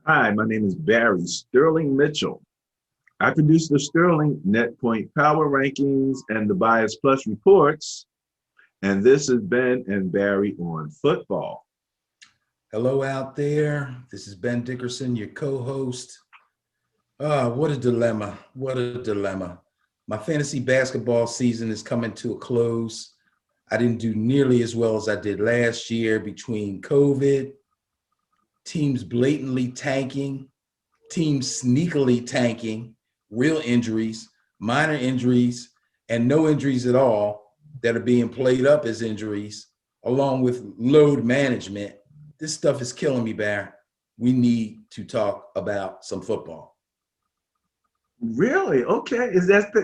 Hi, my name is Barry Sterling Mitchell. I produce the Sterling Net Point Power Rankings and the Bias Plus reports. And this is Ben and Barry on football. Hello out there. This is Ben Dickerson, your co-host. What a dilemma. What a dilemma. My fantasy basketball season is coming to a close. I didn't do nearly as well as I did last year between COVID, teams blatantly tanking, teams sneakily tanking, real injuries, minor injuries, and no injuries at all that are being played up as injuries, along with load management. This stuff is killing me, Bear. We need to talk about some football. Really? Okay.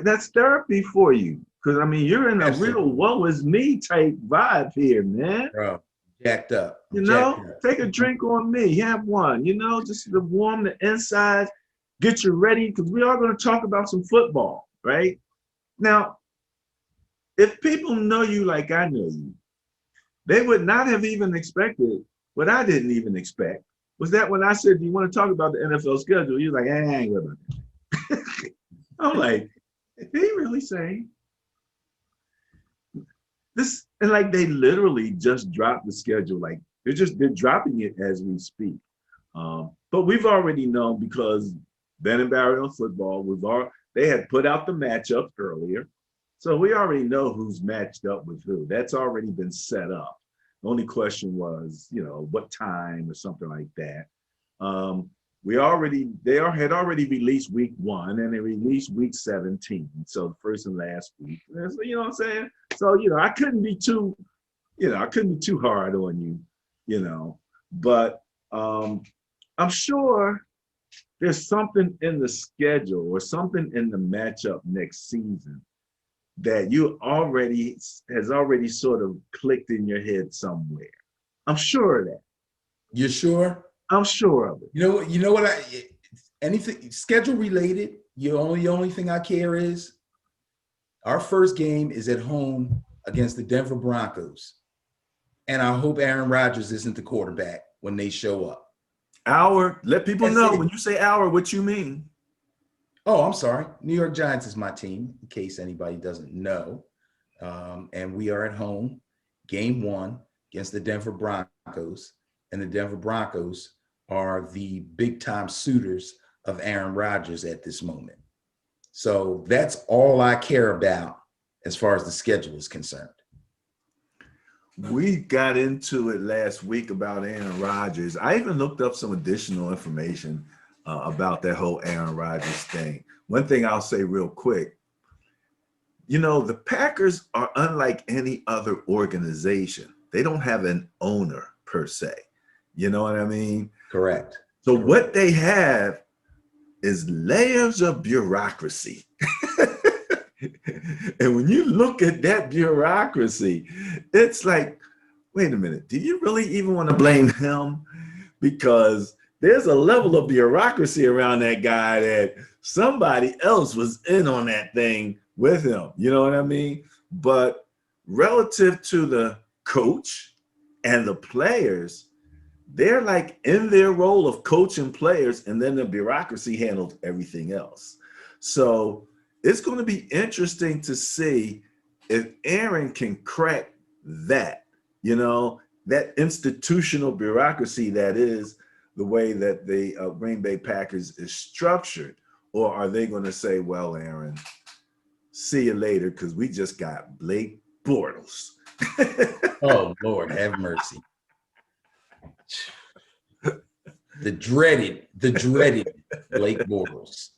That's therapy for you? Because I mean, you're in a real woe is me type vibe here, man. Bro, jacked up. Take a drink on me. Have one. Just to warm the inside, get you ready, because we are going to talk about some football, right? Now, if people know you like I know you, they would not have even expected what I didn't even expect. Was that when I said, do you want to talk about the NFL schedule? You're like, I ain't worried about that. I'm like, did he really say this? And like, they literally just dropped the schedule. Like, they're dropping it as we speak. But we've already known, because Ben and Barry on football, they had put out the matchups earlier. So we already know who's matched up with who. That's already been set up. The only question was, what time or something like that. They had already released week 1, and they released week 17. So the first and last week. So, you know what I'm saying? So, I couldn't be too hard on you, but I'm sure there's something in the schedule or something in the matchup next season that has already sort of clicked in your head somewhere. I'm sure of that. You're sure? I'm sure of it. You know what? Anything schedule related. The only thing I care is our first game is at home against the Denver Broncos, and I hope Aaron Rodgers isn't the quarterback when they show up. Let people know when you say our, what you mean. Oh, I'm sorry. New York Giants is my team, in case anybody doesn't know. And we are at home, game 1 against the Denver Broncos. And the Denver Broncos are the big-time suitors of Aaron Rodgers at this moment. So that's all I care about as far as the schedule is concerned. We got into it last week about Aaron Rodgers. I even looked up some additional information about that whole Aaron Rodgers thing. One thing I'll say real quick, the Packers are unlike any other organization. They don't have an owner per se. You know what I mean? Correct. So what they have is layers of bureaucracy. And when you look at that bureaucracy, it's like, wait a minute, do you really even want to blame him? Because there's a level of bureaucracy around that guy that somebody else was in on that thing with him. You know what I mean? But relative to the coach and the players, they're like in their role of coaching players, and then the bureaucracy handled everything else. So it's going to be interesting to see if Aaron can crack that, that institutional bureaucracy that is the way that the Green Bay Packers is structured. Or are they going to say, well, Aaron, see you later, because we just got Blake Bortles. Oh, Lord, have mercy. The dreaded Blake Bortles.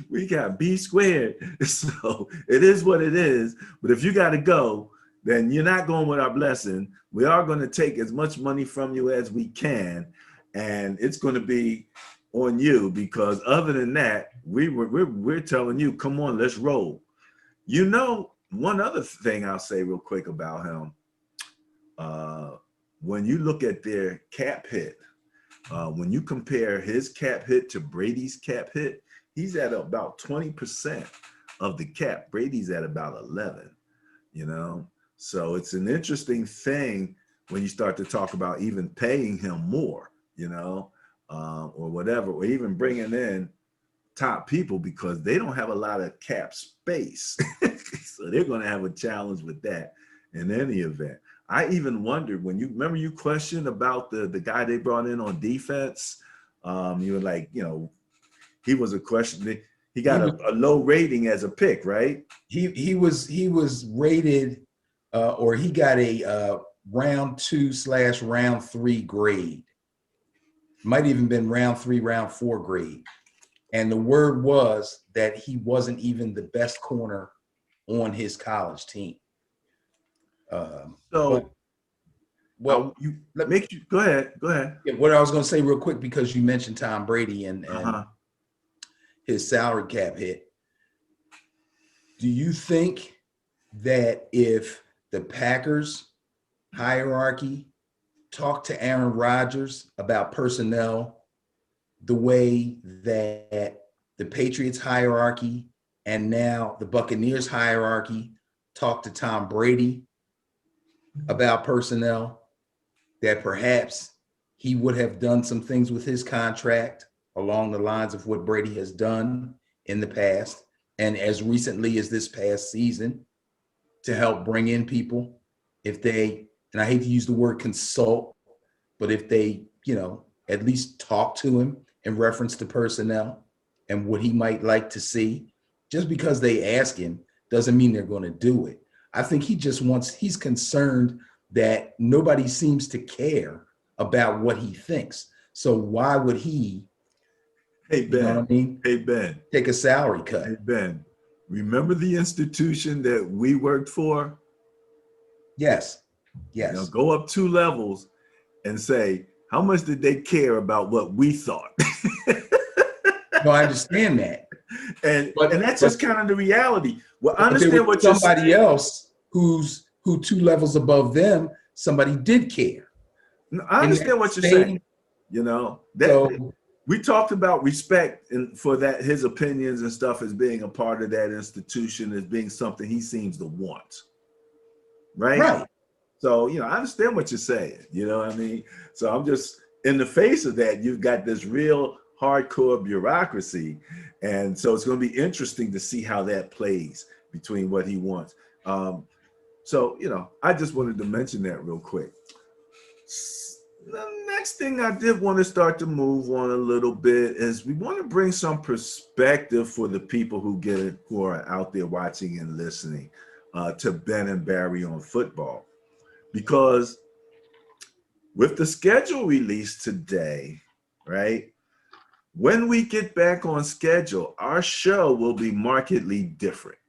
We got B squared. So it is what it is. But if you got to go, then you're not going with our blessing. We are going to take as much money from you as we can. And it's going to be on you, because other than that, we're telling you, come on, let's roll. One other thing I'll say real quick about him, when you look at their cap hit, when you compare his cap hit to Brady's cap hit, he's at about 20% of the cap. Brady's at about 11, So it's an interesting thing when you start to talk about even paying him more, or whatever, or even bringing in top people because they don't have a lot of cap space. So they're going to have a challenge with that in any event. I even wondered when you remember you questioned about the guy they brought in on defense. You were like, he was a question. He got a low rating as a pick, right? He was rated, or he got a round 2/round 3 grade. Might even been round 3, round 4 grade. And the word was that he wasn't even the best corner on his college team. So, go ahead. Yeah, what I was going to say real quick, because you mentioned Tom Brady and his salary cap hit. Do you think that if the Packers hierarchy talked to Aaron Rodgers about personnel the way that the Patriots hierarchy and now the Buccaneers hierarchy talked to Tom Brady about personnel, that perhaps he would have done some things with his contract along the lines of what Brady has done in the past and as recently as this past season to help bring in people if they, and I hate to use the word consult, but if they, at least talk to him in reference to personnel and what he might like to see. Just because they ask him doesn't mean they're going to do it. I think he's concerned that nobody seems to care about what he thinks. So why would he, hey Ben, you know what I mean? Hey Ben, take a salary cut? Hey Ben, remember the institution that we worked for? Yes. Now go up 2 levels and say, how much did they care about what we thought? No, I understand that. And that's just kind of the reality. Well, I understand what you're saying. Somebody else who 2 levels above them, somebody did care. No, I understand what you're saying. We talked about respect and for that, his opinions and stuff as being a part of that institution, as being something he seems to want. Right. So, I understand what you're saying. You know what I mean? So I'm just in the face of that, you've got this real hardcore bureaucracy. And so it's going to be interesting to see how that plays between what he wants. So, I just wanted to mention that real quick. The next thing I did want to start to move on a little bit is we want to bring some perspective for the people who are out there watching and listening to Ben and Barry on football. Because with the schedule released today, right, when we get back on schedule, our show will be markedly different.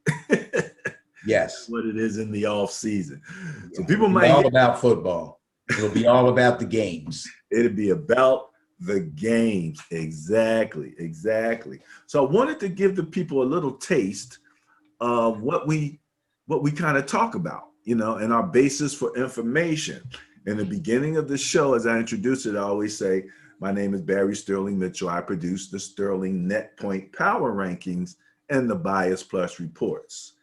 Yes. What it is in the off season. Yeah. So people might all about football. It'll be all about the games. It'll be about the games. Exactly. So I wanted to give the people a little taste of what we kind of talk about, and our basis for information. In the beginning of the show, as I introduce it, I always say, my name is Barry Sterling Mitchell. I produce the Sterling Net Point Power Rankings and the Bias Plus reports.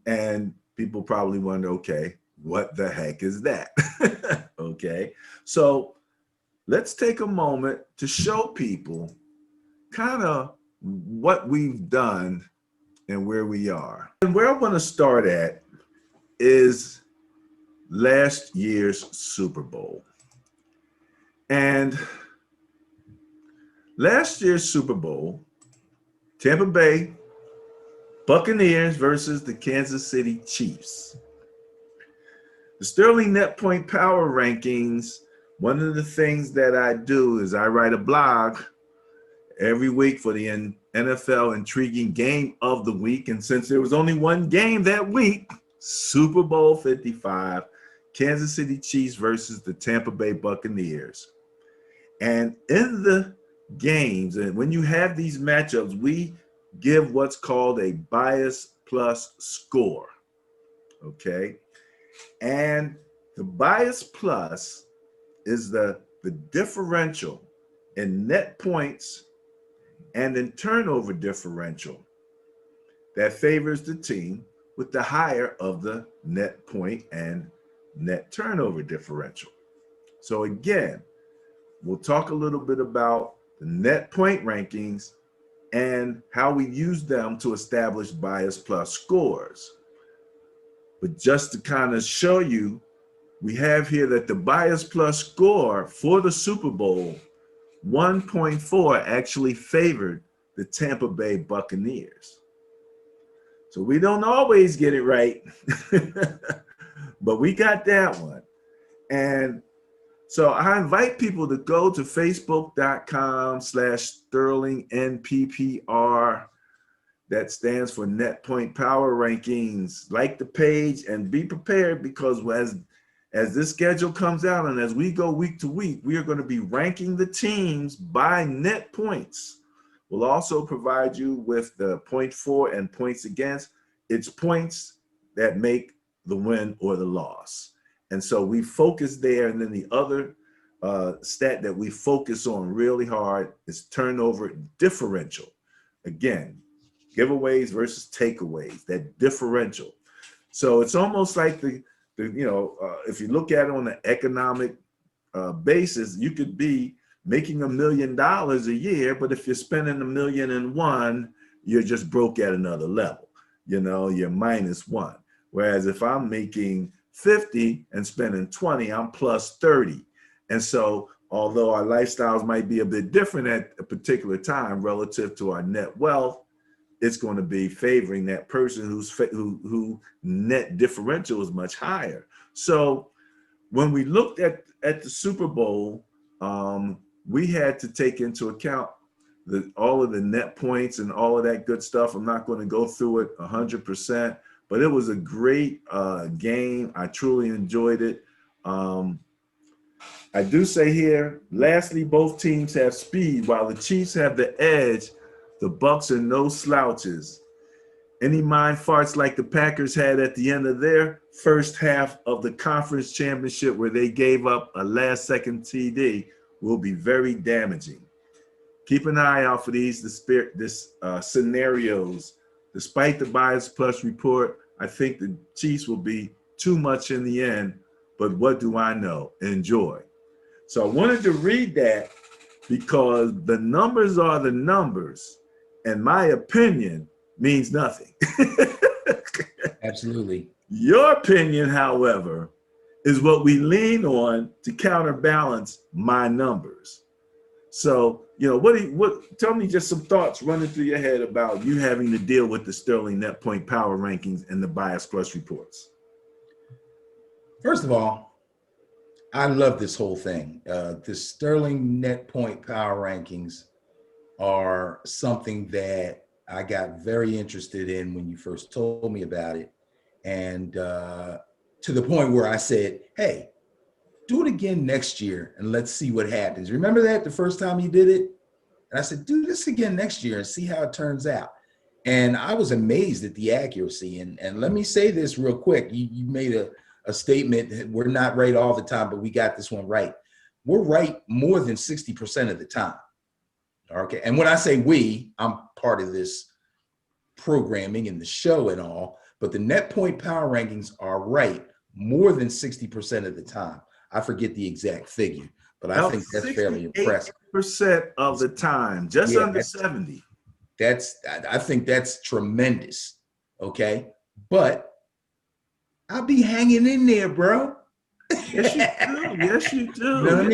And people probably wonder, okay, what the heck is that? Okay, so let's take a moment to show people kind of what we've done and where we are. And where I want to start at is last year's Super Bowl. And last year's Super Bowl, Tampa Bay Buccaneers versus the Kansas City Chiefs. The Sterling Net Point Power Rankings, one of the things that I do is I write a blog every week for the NFL Intriguing Game of the Week. And since there was only one game that week, Super Bowl 55, Kansas City Chiefs versus the Tampa Bay Buccaneers. And in the games, and when you have these matchups, we give what's called a bias plus score, okay? And the bias plus is the differential in net points and in turnover differential that favors the team with the higher of the net point and net turnover differential. So again, we'll talk a little bit about the net point rankings and how we use them to establish bias plus scores. But just to kind of show you, we have here that the bias plus score for the Super Bowl, 1.4 actually favored the Tampa Bay Buccaneers. So we don't always get it right, but we got that one. And so I invite people to go to facebook.com/SterlingNPPR. That stands for Net Point Power Rankings. Like the page and be prepared, because as this schedule comes out and as we go week to week, we are going to be ranking the teams by net points. We'll also provide you with the point for and points against. It's points that make the win or the loss. And so we focus there. And then the other stat that we focus on really hard is turnover differential. Again, giveaways versus takeaways, that differential. So it's almost like if you look at it on an economic basis, you could be making $1 million a year, but if you're spending $1.1 million, you're just broke at another level. You're -1. Whereas if I'm making 50 and spending 20, I'm plus 30. And so although our lifestyles might be a bit different at a particular time relative to our net wealth, it's going to be favoring that person who net differential is much higher. So when we looked at the Super Bowl, we had to take into account all of the net points and all of that good stuff. I'm not going to go through it 100%, but it was a great game. I truly enjoyed it. I do say here, lastly, both teams have speed. While the Chiefs have the edge, the Bucs are no slouches. Any mind farts like the Packers had at the end of their first half of the conference championship, where they gave up a last-second TD, will be very damaging. Keep an eye out for these scenarios. Despite the bias plus report, I think the Chiefs will be too much in the end, but what do I know? Enjoy. So I wanted to read that because the numbers are the numbers, and my opinion means nothing. Absolutely. Your opinion, however, is what we lean on to counterbalance my numbers. So, tell me just some thoughts running through your head about you having to deal with the Sterling Net Point Power Rankings and the Bias Plus reports. First of all, I love this whole thing. The Sterling Net Point Power Rankings are something that I got very interested in when you first told me about it. And to the point where I said, hey, do it again next year and let's see what happens. Remember that the first time you did it? And I said, do this again next year and see how it turns out. And I was amazed at the accuracy. And let me say this real quick. You made a statement that we're not right all the time, but we got this one right. We're right more than 60% of the time. Okay. And when I say we, I'm part of this programming and the show and all, but the net point power rankings are right more than 60% of the time. I forget the exact figure, but I think that's fairly impressive. Percent of the time, just under 70. I think that's tremendous. Okay. But I'll be hanging in there, bro. Yes, you do. Yes, you do. You know what I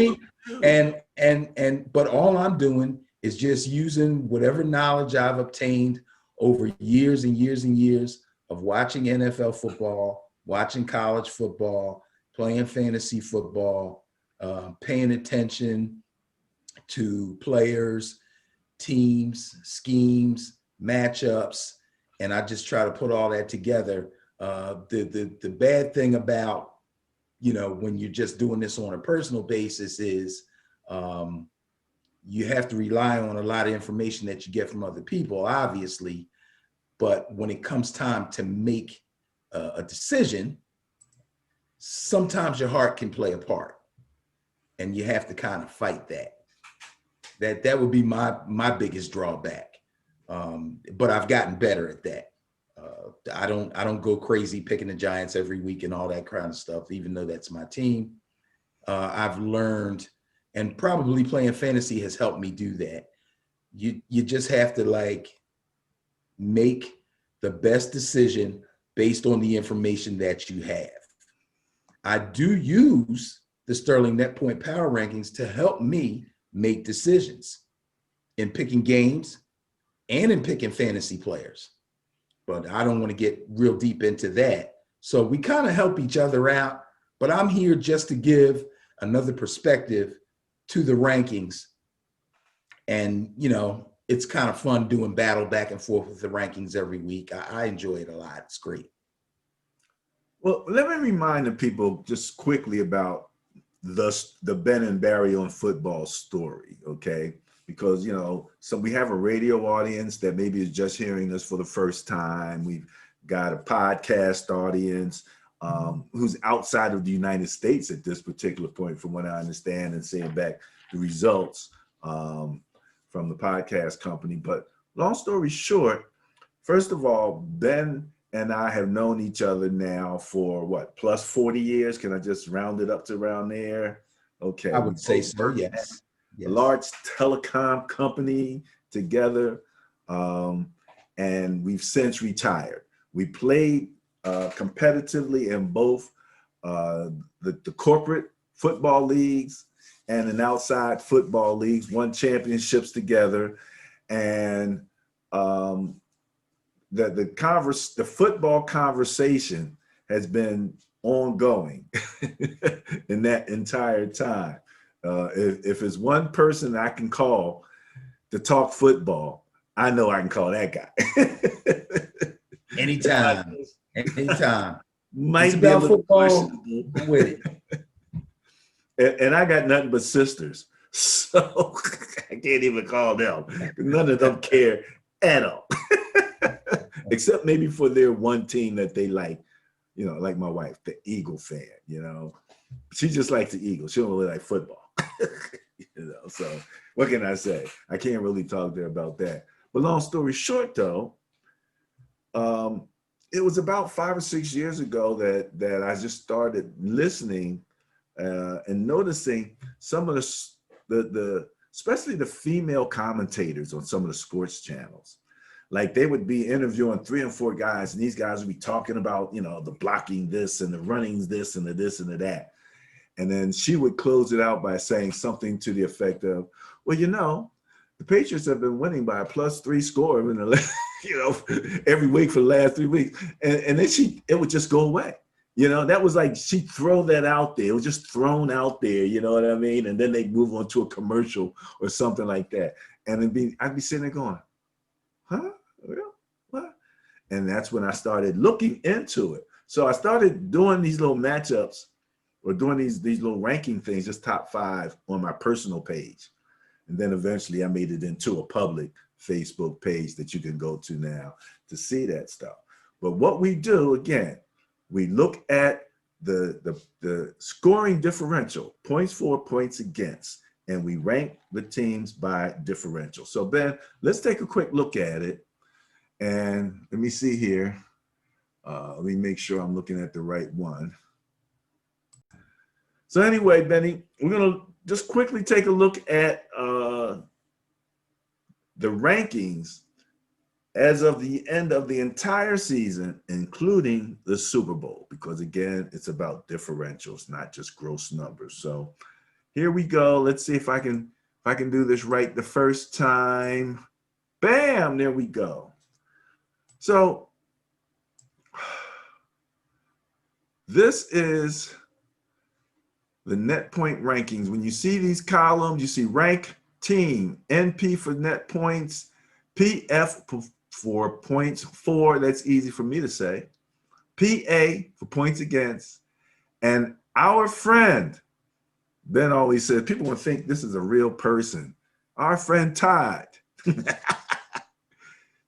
mean? But all I'm doing is just using whatever knowledge I've obtained over years and years and years of watching NFL football, watching college football, playing fantasy football, paying attention to players, teams, schemes, matchups, and I just try to put all that together. The bad thing about, when you're just doing this on a personal basis is you have to rely on a lot of information that you get from other people, obviously. But when it comes time to make a decision, sometimes your heart can play a part, and you have to kind of fight that. That would be my biggest drawback. But I've gotten better at that. I don't go crazy picking the Giants every week and all that kind of stuff, even though that's my team. I've learned And probably playing fantasy has helped me do that. You just have to like make the best decision based on the information that you have. I do use the Sterling Net Point Power Rankings to help me make decisions in picking games and in picking fantasy players. But I don't want to get real deep into that. So we kind of help each other out, but I'm here just to give another perspective to the rankings. And, you know, it's kind of fun doing battle back and forth with the rankings every week. I enjoy it a lot. It's great. Well, let me remind the people just quickly about the Ben and Barry on football story, okay? Because, you know, so we have a radio audience that maybe is just hearing us for the first time. We've got a podcast audience who's outside of the United States at this particular point, from what I understand, and seeing back the results from the podcast company. But long story short, first of all, Ben and I have known each other now for what, plus 40 years? Can I just round it up to around there? Okay. I would say so, yes. A large telecom company together, and we've since retired. We played competitively in both the corporate football leagues and in outside football leagues, won championships together, and the football conversation has been ongoing in that entire time. If it's one person I can call to talk football, I know I can call that guy. Anytime. Might be a little questionable with it. And I got nothing but sisters, so I can't even call them. None of them care at all. Except maybe for their one team that they like, you know, like my wife, the Eagle fan, you know. She just likes the Eagles. She don't really like football. You know, so what can I say? I can't really talk there about that. But long story short, though, it was about 5 or 6 years ago that I just started listening and noticing some of the especially the female commentators on some of the sports channels. Like they would be interviewing 3 and 4 guys, and these guys would be talking about, you know, the blocking this and the running this and the this and the that. And then she would close it out by saying something to the effect of, well, you know, the Patriots have been winning by a +3 score in the, you know, every week for the last 3 weeks. And then it would just go away. You know, that was like, she'd throw that out there. It was just thrown out there, you know what I mean? And then they'd move on to a commercial or something like that. And I'd be sitting there going, huh? Real? What? And that's when I started looking into it. So I started doing these little matchups or doing these little ranking things, just top 5 on my personal page. And then eventually I made it into a public Facebook page that you can go to now to see that stuff. But what we do, again, we look at the scoring differential, points for, points against, and we rank the teams by differential. So Ben, let's take a quick look at it. And let me see here. Let me make sure I'm looking at the right one. So anyway, Benny, we're going to just quickly take a look at the rankings as of the end of the entire season, including the Super Bowl, because again, it's about differentials, not just gross numbers. So here we go. Let's see if I can do this right the first time. Bam, there we go. So this is the net point rankings. When you see these columns, you see rank team, NP for net points, PF for points for, that's easy for me to say, PA for points against, and our friend, Ben always says, people would think this is a real person, our friend Todd.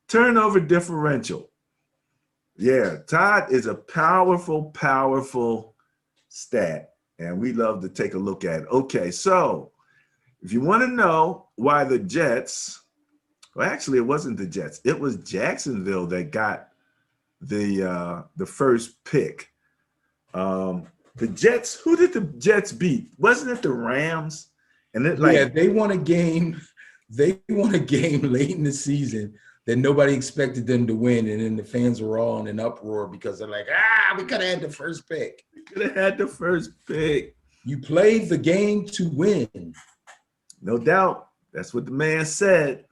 Turnover differential. Yeah, Todd is a powerful, powerful stat, and we love to take a look at it. Okay, so if you want to know why the Jets, well, actually, it wasn't the Jets. It was Jacksonville that got the first pick. The Jets, who did the Jets beat? Wasn't it the Rams? And it Yeah, like, they won a game. They won a game late in the season that nobody expected them to win, and then the fans were all in an uproar because they're like, we could have had the first pick. could have had the first pick. You played the game to win. No doubt. That's what the man said.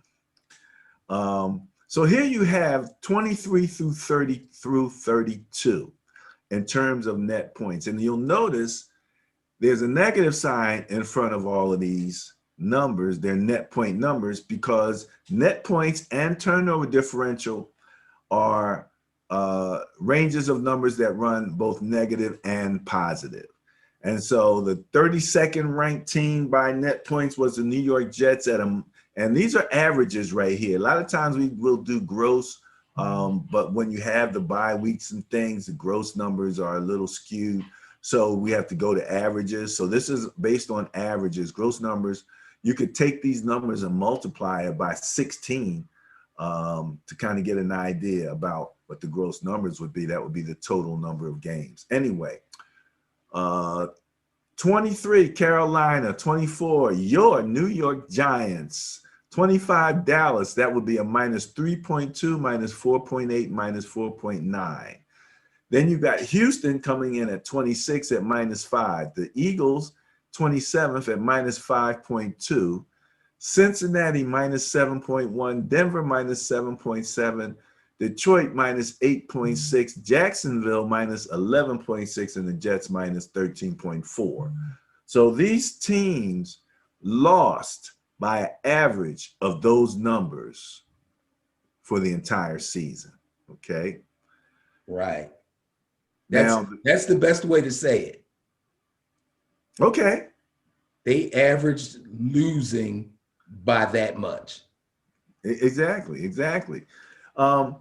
So here you have 23 through 30 through 32 in terms of net points. And you'll notice there's a negative sign in front of all of these numbers. They're net point numbers because net points and turnover differential are ranges of numbers that run both negative and positive. And so the 32nd ranked team by net points was the New York Jets and these are averages right here. A lot of times we will do gross, but when you have the bye weeks and things, the gross numbers are a little skewed. So we have to go to averages. So this is based on averages, gross numbers. You could take these numbers and multiply it by 16 to kind of get an idea about what the gross numbers would be. That would be the total number of games. Anyway, 23, Carolina. 24, your New York Giants. 25, Dallas. That would be a minus 3.2, minus 4.8, minus 4.9. Then you got Houston coming in at 26 at minus 5. The Eagles, 27th at minus 5.2. Cincinnati, minus 7.1. Denver, minus 7.7. Detroit, minus 8.6. Jacksonville, minus 11.6. And the Jets, minus 13.4. So these teams lost by an average of those numbers for the entire season, okay? Right. Now, That's the best way to say it. okay. They averaged losing by that much. Exactly. The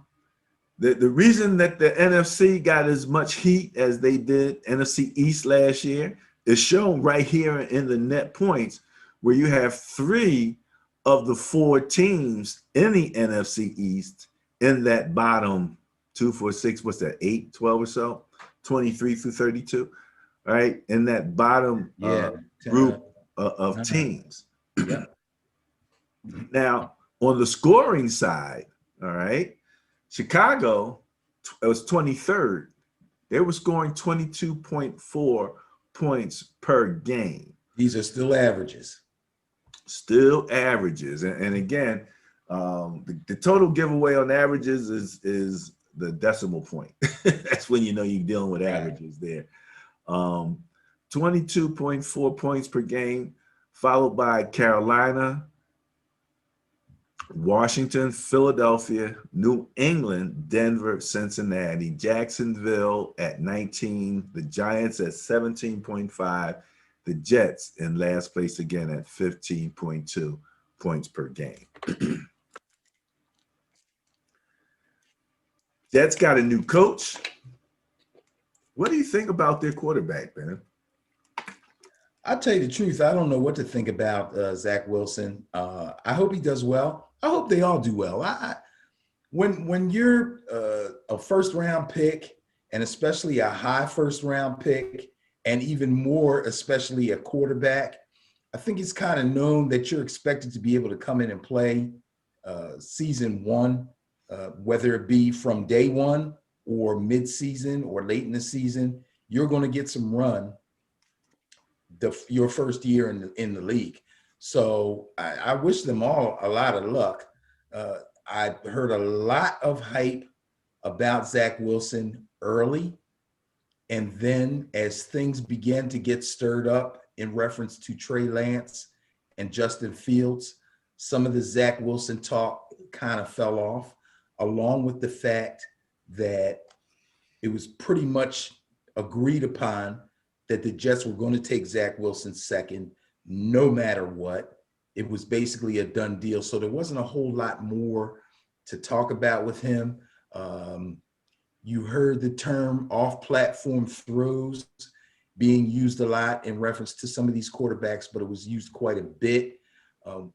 reason that the NFC got as much heat as they did, NFC East last year, is shown right here in the net points, where you have 3 of the 4 teams in the NFC East in that bottom 2, 4, 6, what's that, 8, 12 or so, 23 through 32, right? In that bottom group of teams. Yeah. Now, on the scoring side, all right, Chicago, it was 23rd. They were scoring 22.4 points per game. These are still averages. Still averages. And again, the total giveaway on averages is the decimal point. That's when you know you're dealing with averages there. 22.4 points per game, followed by Carolina, Washington, Philadelphia, New England, Denver, Cincinnati, Jacksonville at 19, the Giants at 17.5, the Jets in last place again at 15.2 points per game. Jets got a new coach. What do you think about their quarterback, Ben? I'll tell you the truth. I don't know what to think about Zach Wilson. I hope he does well. I hope they all do well. When you're a first-round pick, and especially a high first-round pick, and even more, especially a quarterback, I think it's kind of known that you're expected to be able to come in and play season one, whether it be from day one or mid-season or late in the season. You're going to get some run your first year in the league. So I wish them all a lot of luck. I heard a lot of hype about Zach Wilson early. And then as things began to get stirred up in reference to Trey Lance and Justin Fields, some of the Zach Wilson talk kind of fell off, along with the fact that it was pretty much agreed upon that the Jets were going to take Zach Wilson second, no matter what. It was basically a done deal. So there wasn't a whole lot more to talk about with him. You heard the term off-platform throws being used a lot in reference to some of these quarterbacks, but it was used quite a bit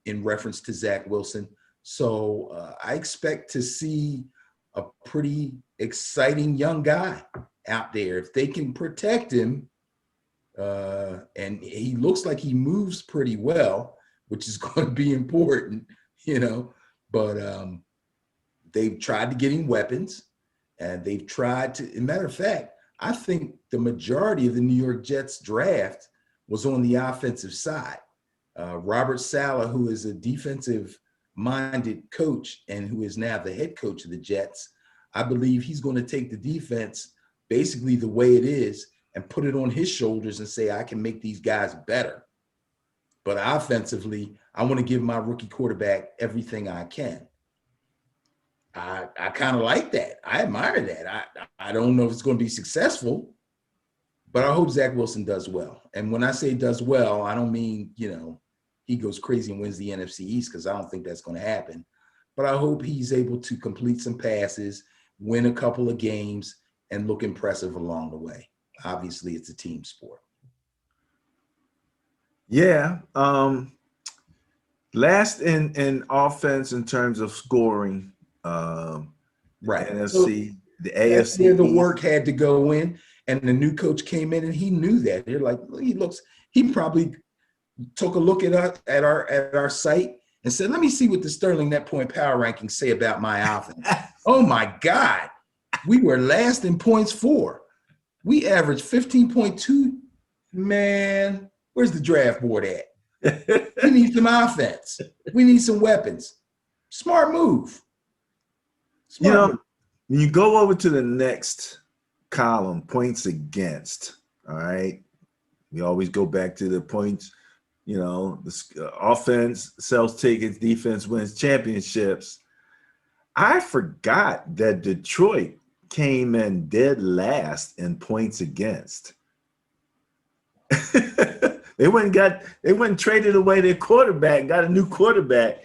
in reference to Zach Wilson. So I expect to see a pretty exciting young guy out there. If they can protect him, And he looks like he moves pretty well, which is going to be important, but they've tried to get him weapons, and they've tried to, as a matter of fact, I think the majority of the New York Jets draft was on the offensive side. Robert Saleh, who is a defensive-minded coach and who is now the head coach of the Jets, I believe he's going to take the defense basically the way it is and put it on his shoulders and say, I can make these guys better. But offensively, I want to give my rookie quarterback everything I can. I kind of like that. I admire that. I don't know if it's going to be successful, but I hope Zach Wilson does well. And when I say does well, I don't mean, he goes crazy and wins the NFC East, because I don't think that's going to happen. But I hope he's able to complete some passes, win a couple of games, and look impressive along the way. Obviously, it's a team sport. Yeah. Last in offense in terms of scoring. Right. NFC, so the AFC. That's where the work had to go in, and the new coach came in, and he knew that. They're like, he probably took a look at our site and said, let me see what the Sterling Net Point Power Rankings say about my offense. Oh my God. We were last in points for. We averaged 15.2. Man, where's the draft board at? We need some offense. We need some weapons. Smart move. When you go over to the next column, points against, all right? We always go back to the points, the offense sells tickets, defense wins championships. I forgot that Detroit came in dead last in points against. They went and traded away their quarterback, got a new quarterback,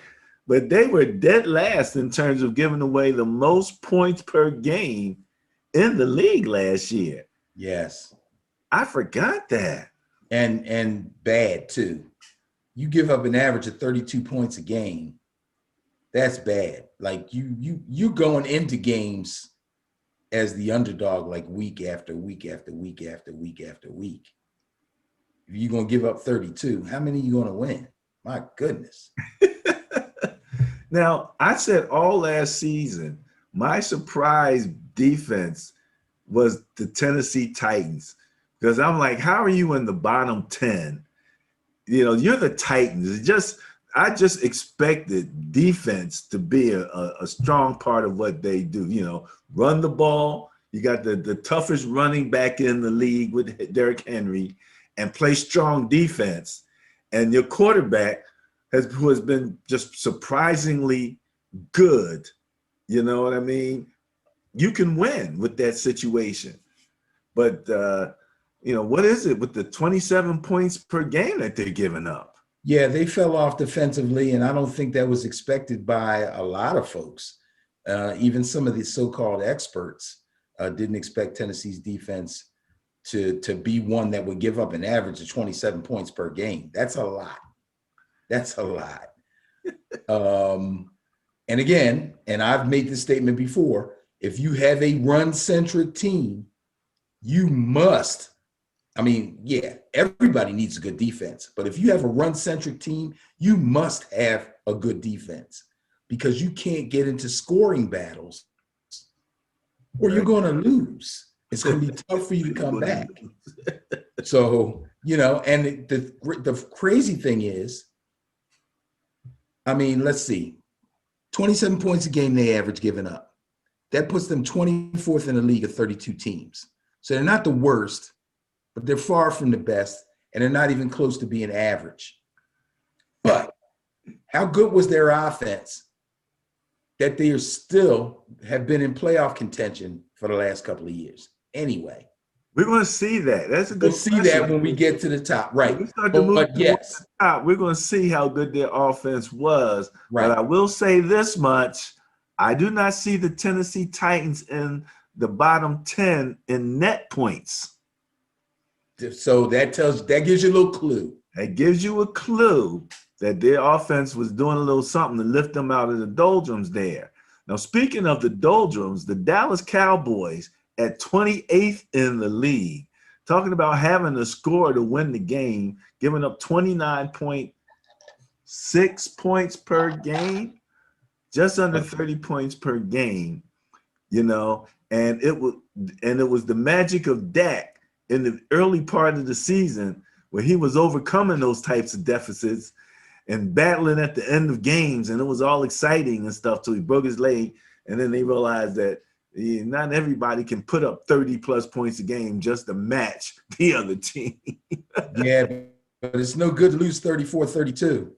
but they were dead last in terms of giving away the most points per game in the league last year. Yes. I forgot that. And bad too. You give up an average of 32 points a game. That's bad. Like you going into games as the underdog, like week after week after week after week after week. If you're going to give up 32, how many are you going to win? My goodness. Now, I said all last season, my surprise defense was the Tennessee Titans, because I'm like, how are you in the bottom 10? You're the Titans. I just expected defense to be a strong part of what they do. Run the ball. You got the toughest running back in the league with Derrick Henry, and play strong defense. And your quarterback who has been just surprisingly good. You know what I mean? You can win with that situation. But, what is it with the 27 points per game that they're giving up? Yeah, they fell off defensively, and I don't think that was expected by a lot of folks. Even some of the so-called experts didn't expect Tennessee's defense to be one that would give up an average of 27 points per game. That's a lot. That's a lot. And again, and I've made this statement before, if you have a run-centric team, you must, everybody needs a good defense. But if you have a run-centric team, you must have a good defense, because you can't get into scoring battles or you're going to lose. It's going to be tough for you to come back. So, and the crazy thing is, let's see, 27 points a game they average giving up. That puts them 24th in the league of 32 teams. So they're not the worst, but they're far from the best, and they're not even close to being average. But how good was their offense that they are still have been in playoff contention for the last couple of years? Anyway, we're going to see that. That's a good. We'll see that when we get to the top, right? When we start to move but yes, the top, we're going to see how good their offense was. Right. But I will say this much: I do not see the Tennessee Titans in the bottom 10 in net points. So that gives you a little clue. That gives you a clue that their offense was doing a little something to lift them out of the doldrums there. Now, speaking of the doldrums, the Dallas Cowboys at 28th in the league. talking about having a score to win the game, giving up 29.6 points per game, just under 30 points per game, you know, and it was the magic of Dak in the early part of the season where he was overcoming those types of deficits and battling at the end of games, and it was all exciting and stuff till he broke his leg, and then they realized that not everybody can put up 30 plus points a game just to match the other team. Yeah, but it's no good to lose 34-32.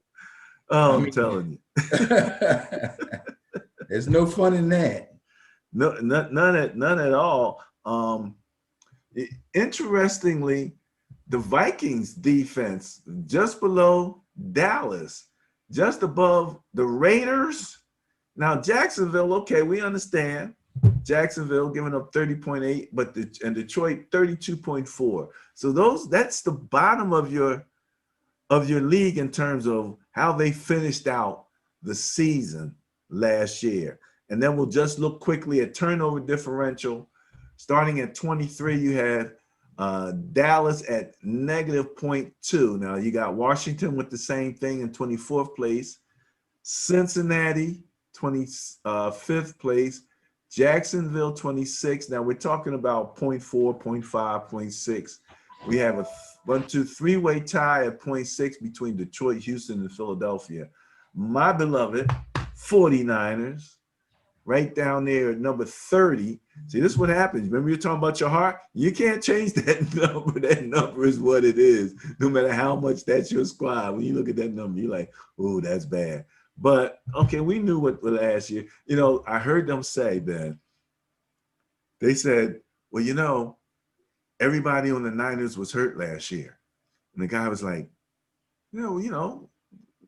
Oh, I'm telling you. There's no fun in that. No, none at all. Interestingly, the Vikings defense just below Dallas, just above the Raiders. Now Jacksonville, okay, we understand. Jacksonville giving up 30.8, but and Detroit 32.4. So that's the bottom of your league in terms of how they finished out the season last year. And then we'll just look quickly at turnover differential. Starting at 23, you had Dallas at -0.2. Now you got Washington with the same thing in 24th place, Cincinnati 25th place, Jacksonville 26. Now we're talking about 0.4, 0.5, 0.6. We have a 3-way tie at 0.6 between Detroit, Houston, and Philadelphia. My beloved 49ers right down there at number 30. See, this is what happens. Remember you're talking about your heart? You can't change that number. That number is what it is, no matter how much that's your squad. When you look at that number, you're like, oh, that's bad. But, okay, we knew what last year. You know, I heard them say, Ben, they said, well, you know, everybody on the Niners was hurt last year. And the guy was like, you know,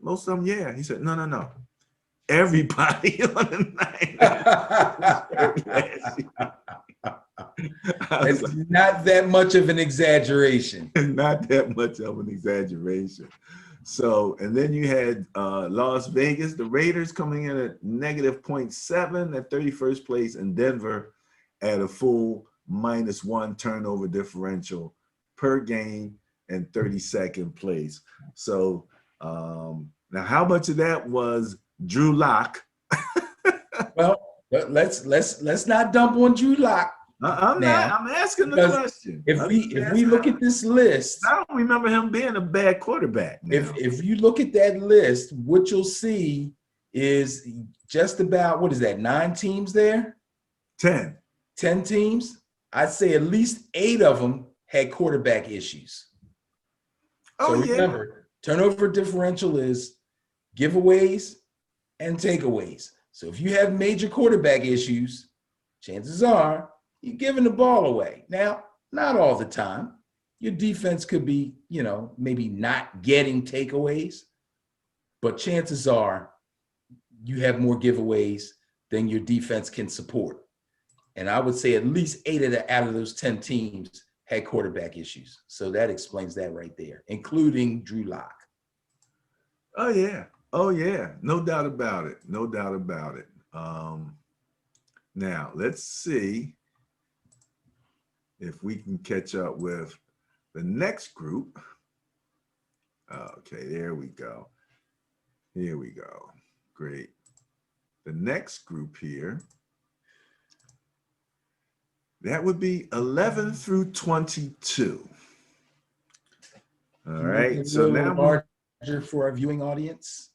most of them, yeah. He said, no. Everybody on the Niners. It's like, not that much of an exaggeration. Not that much of an exaggeration. So, and then you had Las Vegas, the Raiders coming in at -0.7 at 31st place, and Denver at a full -1 turnover differential per game and 32nd place. So now how much of that was Drew Lott? Well, let's not dump on Drew Lott. I'm asking the question. If we look at this list, I don't remember him being a bad quarterback. If you look at that list, what you'll see is just about, what is that, 9 teams there? 10 teams. I'd say at least 8 of them had quarterback issues. Oh, so remember, turnover differential is giveaways and takeaways. So if you have major quarterback issues, chances are you're giving the ball away. Now, not all the time. Your defense could be, you know, maybe not getting takeaways, but chances are you have more giveaways than your defense can support. And I would say at least 8 out of those 10 teams had quarterback issues. So that explains that right there, including Drew Lott. Oh, yeah. No doubt about it. Now, let's see if we can catch up with the next group. Okay, there we go. Here we go. Great. The next group here, that would be 11 through 22. All right. So now larger for our viewing audience.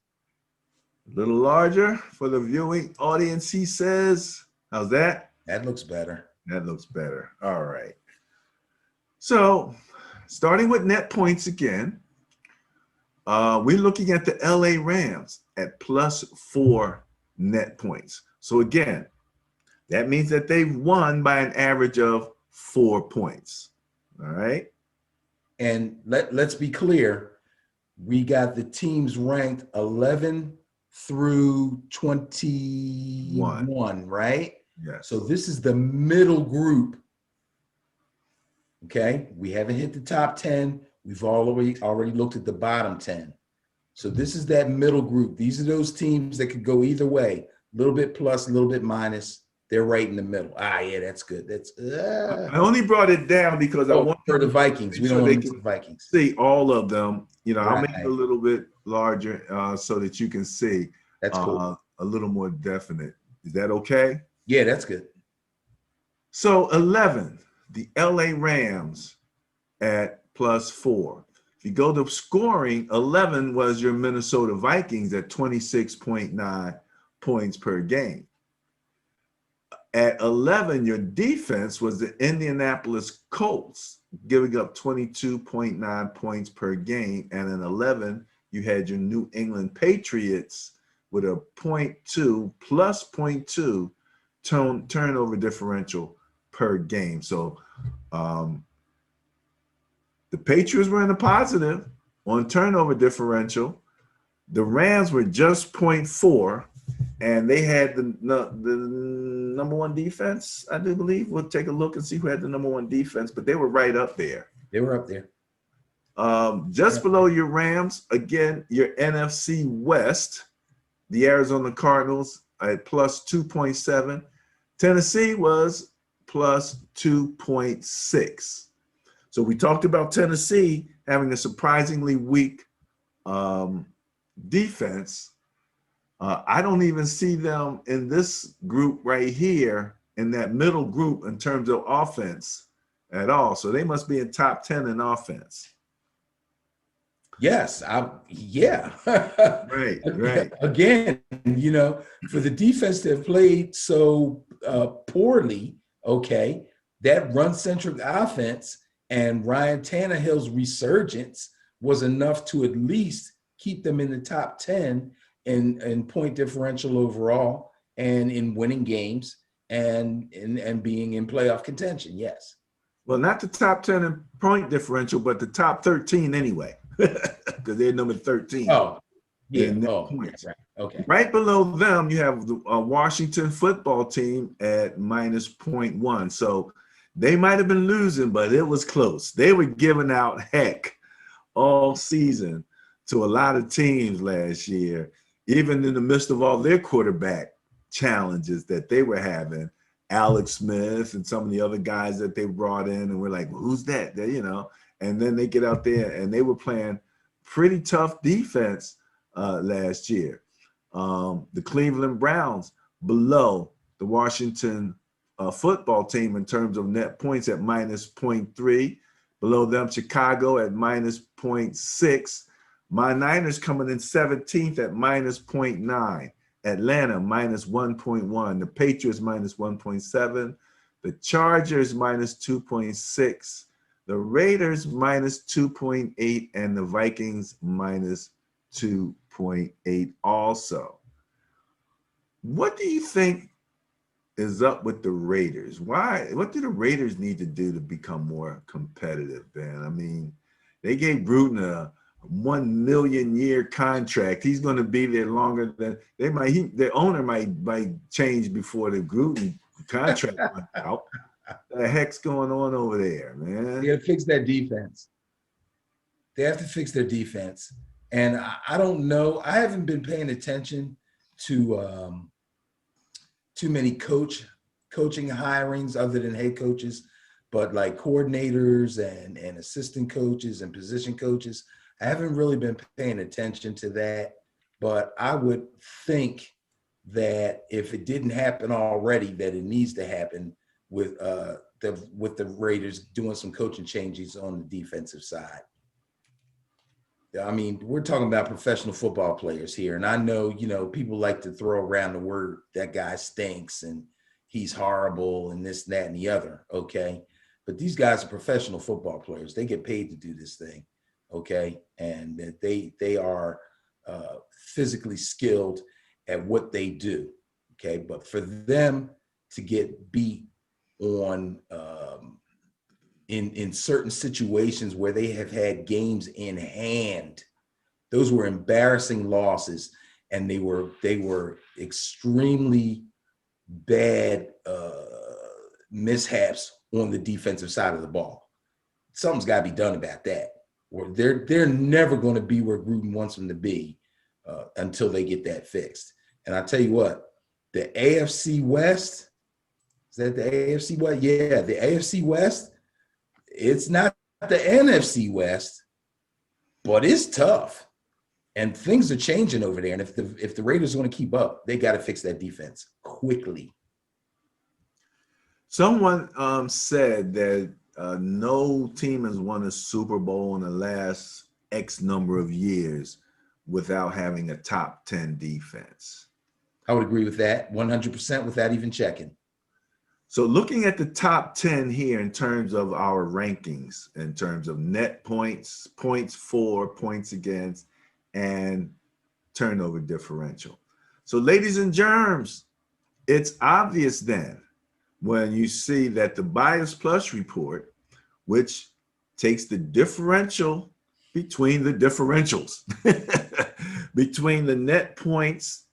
A little larger for the viewing audience, he says. How's that? That looks better. That looks better. All right. So starting with net points again, we're looking at the LA Rams at +4 net points. So again, that means that they've won by an average of 4 points. All right. And let's be clear. We got the teams ranked 11 through 21, right? Yes. So this is the middle group. Okay. We haven't hit the top 10. We've already looked at the bottom 10. So this is that middle group. These are those teams that could go either way, a little bit plus, a little bit minus. They're right in the middle. Yeah, that's good. That's I only brought it down because I want for the people to Vikings. make We don't sure want they to miss can the Vikings. see all of them. You know, I'll make it a Right. little bit larger so that you can see That's cool. a little more definite. Is that okay? Yeah, that's good. So 11, the LA Rams at +4. If you go to scoring, 11 was your Minnesota Vikings at 26.9 points per game. At 11, your defense was the Indianapolis Colts, giving up 22.9 points per game. And in 11, you had your New England Patriots with a +0.2 turnover differential per game. So the Patriots were in the positive on turnover differential. The Rams were just +0.4, and they had the number one defense, I do believe. We'll take a look and see who had the number one defense, but they were right up there. They were up there. Just below your Rams, again, your NFC West, the Arizona Cardinals at +2.7. Tennessee was +2.6. So we talked about Tennessee having a surprisingly weak defense. I don't even see them in this group right here, in that middle group in terms of offense at all. So they must be in top 10 in offense. Yes, yeah. Right. Again, you know, for the defense to have played so poorly, okay, that run-centric offense and Ryan Tannehill's resurgence was enough to at least keep them in the top 10 in point differential overall and in winning games and being in playoff contention. Yes. Well, not the top 10 in point differential, but the top 13 anyway, because they're number 13. Oh, yeah. Points. Right. Okay. Right below them, you have the Washington football team at -0.1. So they might have been losing, but it was close. They were giving out heck all season to a lot of teams last year, even in the midst of all their quarterback challenges that they were having. Alex Smith and some of the other guys that they brought in, and we're like, well, who's that? You know, and then they get out there and they were playing pretty tough defense last year. The Cleveland Browns below the Washington football team in terms of net points at -0.3. Below them, Chicago at -0.6. My Niners coming in 17th at -0.9. Atlanta -1.1. The Patriots -1.7. The Chargers -2.6. The Raiders -2.8. And the Vikings -2.8 also. What do you think is up with the Raiders? What do the Raiders need to do to become more competitive, Ben? I mean, they gave Gruden a 1 million year contract. He's going to be there longer than they might. The owner might change before the Gruden contract runs out. What the heck's going on over there, man? They got to fix that defense. They have to fix their defense. And I don't know. I haven't been paying attention to too many coaching hirings other than head coaches, but like coordinators and assistant coaches and position coaches. I haven't really been paying attention to that, but I would think that if it didn't happen already, that it needs to happen with the Raiders doing some coaching changes on the defensive side. I mean, we're talking about professional football players here, and I know, you know, people like to throw around the word that guy stinks and he's horrible and this, that, and the other, okay? But these guys are professional football players. They get paid to do this thing. Okay, and that they are physically skilled at what they do. Okay, but for them to get beat on in certain situations where they have had games in hand, those were embarrassing losses, and they were extremely bad mishaps on the defensive side of the ball. Something's got to be done about that. Or they're never going to be where Gruden wants them to be until they get that fixed. And I tell you what, the AFC West Is that the AFC West? Yeah, the AFC West. It's not the NFC West, but it's tough. And things are changing over there. And if the Raiders want to keep up, they got to fix that defense quickly. Someone said that no team has won a Super Bowl in the last X number of years without having a top 10 defense. I would agree with that 100% without even checking. So looking at the top 10 here in terms of our rankings, in terms of net points, points for, points against, and turnover differential. So ladies and germs, it's obvious then when you see that the Bias Plus report, which takes the differential between the differentials, between the net points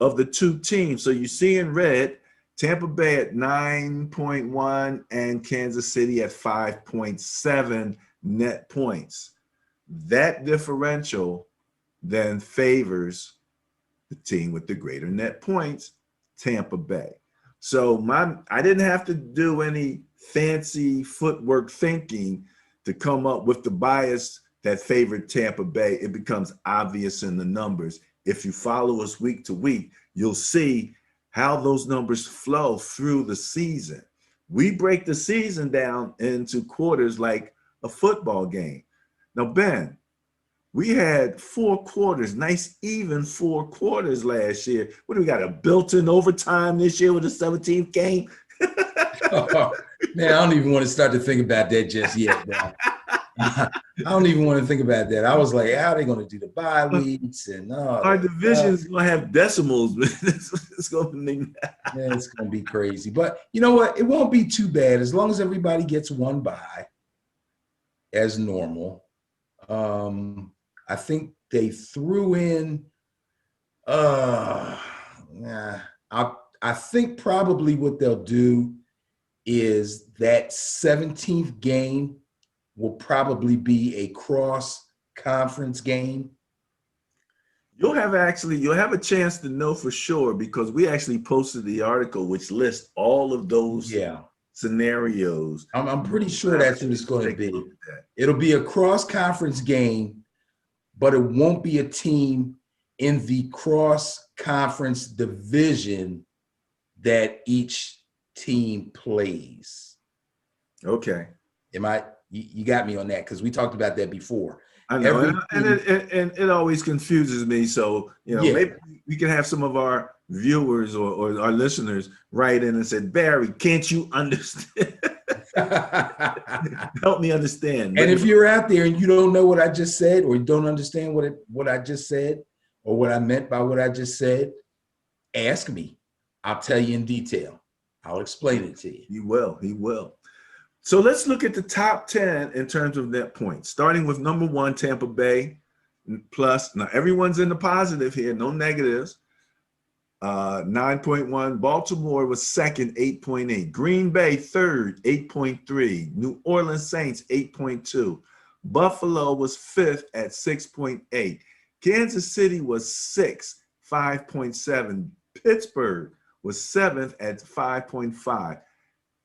of the two teams. So you see in red, Tampa Bay at 9.1 and Kansas City at 5.7 net points. That differential then favors the team with the greater net points, Tampa Bay. So I didn't have to do any fancy footwork thinking to come up with the bias that favored Tampa Bay. It becomes obvious in the numbers. If you follow us week to week, you'll see how those numbers flow through the season. We break the season down into quarters like a football game. Now, Ben, we had 4 quarters, nice even 4 quarters last year. What do we got, a built-in overtime this year with the 17th game? Oh, man, I don't even want to start to think about that just yet, bro. I don't even want to think about that. I was like, how are they going to do the bye weeks? And our division's going to have decimals. It's going to be it's going to be crazy. But you know what? It won't be too bad as long as everybody gets one bye as normal. I think they threw in I think probably what they'll do is that 17th game will probably be a cross-conference game. You'll have a chance to know for sure because we actually posted the article which lists all of those scenarios. I'm pretty sure that's what it's going to be. It'll be a cross-conference game, but it won't be a team in the cross-conference division that each team plays. Okay. You got me on that because we talked about that before. I know, and it always confuses me. So, maybe we can have some of our viewers or our listeners write in and say, Barry, can't you understand? Help me understand. And if you're out there and you don't know what I just said, or you don't understand what I just said, or what I meant by what I just said, ask me. I'll tell you in detail. I'll explain it to you. He will. So let's look at the top 10 in terms of net points, starting with number 1, Tampa Bay plus. Now, everyone's in the positive here, no negatives. 9.1. Baltimore was second, 8.8. Green Bay third, 8.3. New Orleans Saints, 8.2. Buffalo was fifth at 6.8. Kansas City was 6th, 5.7. Pittsburgh was 7th at 5.5.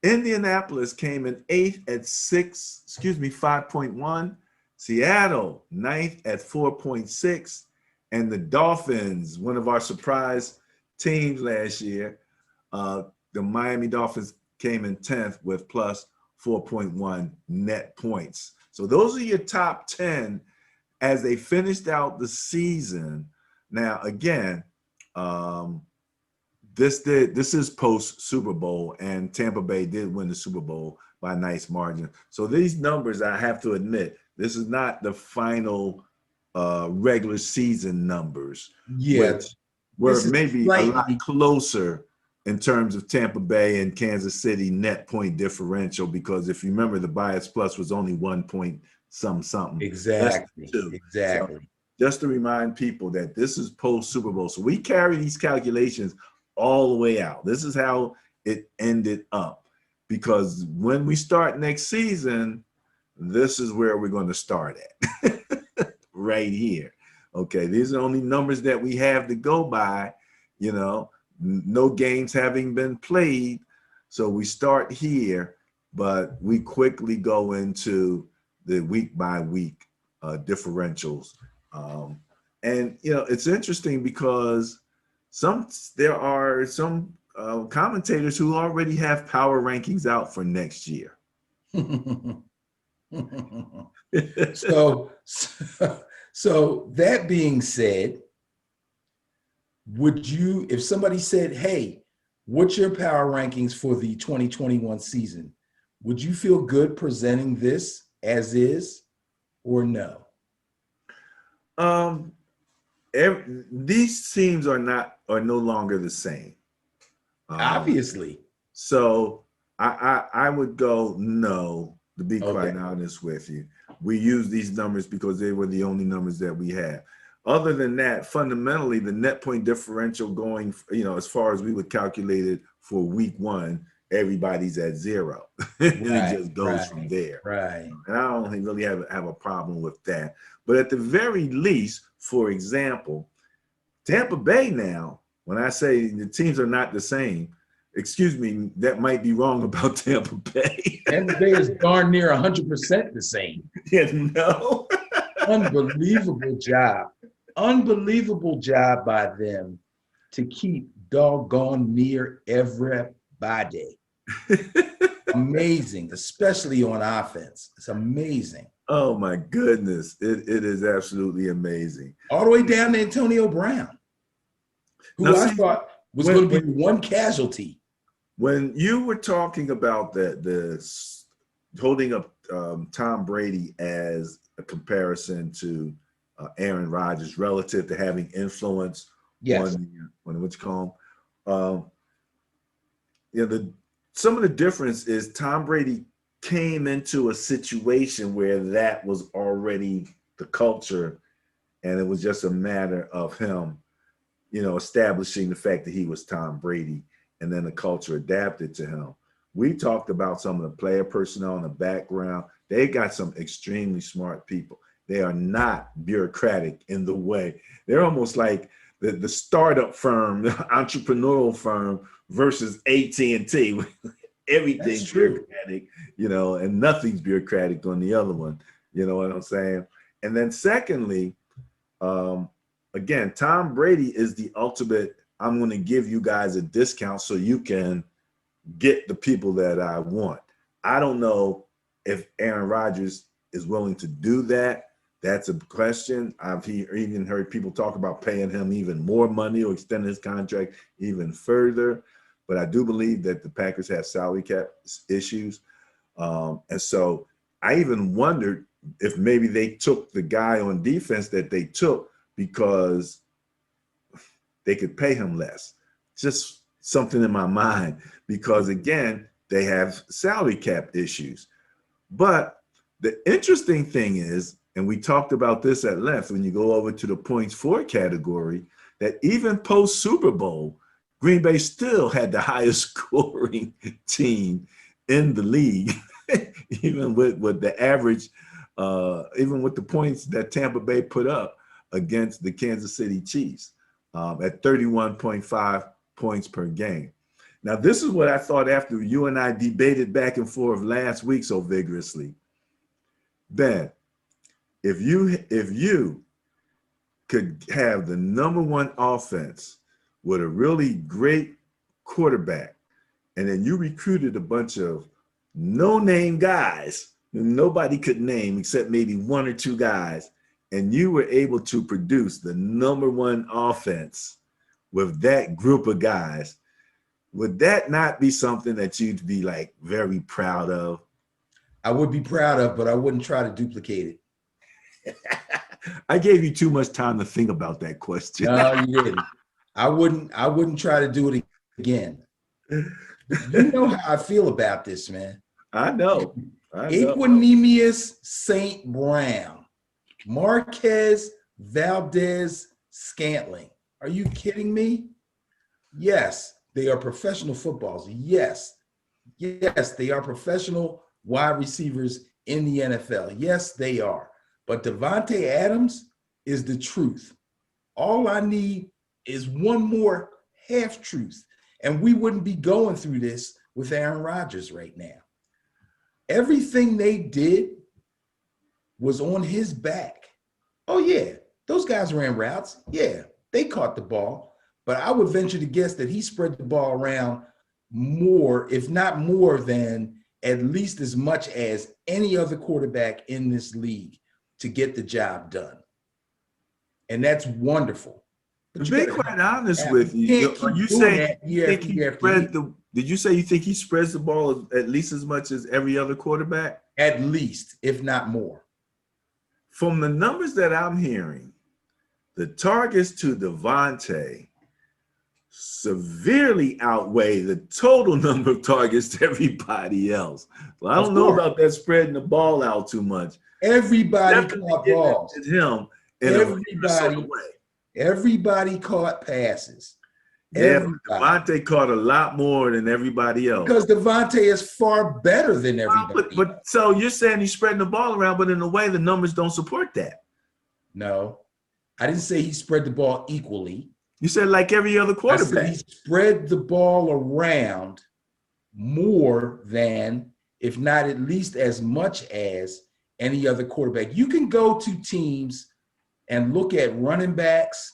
Indianapolis came in 8th at 5.1. Seattle, 9th at 4.6. And the Dolphins, one of our surprise teams last year, the Miami Dolphins came in 10th with plus 4.1 net points. So those are your top 10 as they finished out the season. Now, again, this is post Super Bowl, and Tampa Bay did win the Super Bowl by a nice margin. So these numbers, I have to admit, this is not the final regular season numbers. Yeah, which were maybe a lot closer in terms of Tampa Bay and Kansas City net point differential, because if you remember, the Bias Plus was only 1 point something. Exactly. So, just to remind people that this is post Super Bowl. So we carry these calculations all the way out. This is how it ended up, because when we start next season, this is where we're going to start at right here. Okay, these are only numbers that we have to go by, no games having been played. So we start here, but we quickly go into the week by week differentials. And it's interesting because there are some commentators who already have power rankings out for next year. So that being said, would you, if somebody said, hey, what's your power rankings for the 2021 season? Would you feel good presenting this as is or no? These teams are no longer the same. Obviously. So I would go no, to be quite Okay. honest with you. We use these numbers because they were the only numbers that we had. Other than that, fundamentally, the net point differential going, as far as we would calculate it for week one, everybody's at 0. And it just goes from there. Right. And I don't really have a problem with that. But at the very least, for example, Tampa Bay now, when I say the teams are not the same, excuse me, that might be wrong about Tampa Bay. Tampa Bay is darn near 100% the same. Yeah, no. Unbelievable job. Unbelievable job by them to keep doggone near everybody. Amazing, especially on offense. It's amazing. Oh my goodness. It is absolutely amazing. All the way down to Antonio Brown, who I thought was going to be one casualty. When you were talking about the holding up Tom Brady as a comparison to Aaron Rodgers relative to having influence on what you call him, some of the difference is Tom Brady came into a situation where that was already the culture, and it was just a matter of him, establishing the fact that he was Tom Brady, and then the culture adapted to him. We talked about some of the player personnel in the background. They got some extremely smart people. They are not bureaucratic in the way. They're almost like the startup firm, the entrepreneurial firm versus AT&T. Everything's bureaucratic, and nothing's bureaucratic on the other one. You know what I'm saying? And then secondly, again, Tom Brady is the ultimate, I'm going to give you guys a discount so you can get the people that I want. I don't know if Aaron Rodgers is willing to do that. That's a question. I've even heard people talk about paying him even more money or extending his contract even further. But I do believe that the Packers have salary cap issues. And so I even wondered if maybe they took the guy on defense that they took because they could pay him less. Just something in my mind, because again, they have salary cap issues. But the interesting thing is, and we talked about this at length when you go over to the points for category, that even post Super Bowl, Green Bay still had the highest scoring team in the league, even with the average, even with the points that Tampa Bay put up against the Kansas City Chiefs at 31.5 points per game. Now, this is what I thought after you and I debated back and forth last week so vigorously. Ben, if you could have the #1 offense with a really great quarterback, and then you recruited a bunch of no-name guys who nobody could name except maybe 1 or 2 guys, and you were able to produce the #1 offense with that group of guys, would that not be something that you'd be like very proud of? I would be proud of, but I wouldn't try to duplicate it. I gave you too much time to think about that question. No, you didn't. I wouldn't try to do it again. You know how I feel about this, man. I know. Equanimous St. Brown, Marquez Valdez Scantling. Are you kidding me? Yes, they are professional footballs. Yes, they are professional wide receivers in the NFL. Yes, they are. But Devontae Adams is the truth. All I need is one more half truth, and we wouldn't be going through this with Aaron Rodgers right now. Everything they did was on his back. Oh, yeah, those guys ran routes. Yeah, they caught the ball. But I would venture to guess that he spread the ball around more, if not more than at least as much as any other quarterback in this league to get the job done. And that's wonderful. To be quite honest with you, are you saying you think he spread the? Did you say you think he spreads the ball at least as much as every other quarterback? At least, if not more. From the numbers that I'm hearing, the targets to Devontae severely outweigh the total number of targets to everybody else. So I don't know about that spreading the ball out too much. Everybody caught balls. Him in a way. Everybody caught passes. Yeah, Devontae caught a lot more than everybody else. Because Devontae is far better than everybody. But so you're saying he's spreading the ball around, but in a way the numbers don't support that. No, I didn't say he spread the ball equally. You said like every other quarterback. I said he spread the ball around more than, if not at least as much as, any other quarterback. You can go to teams and look at running backs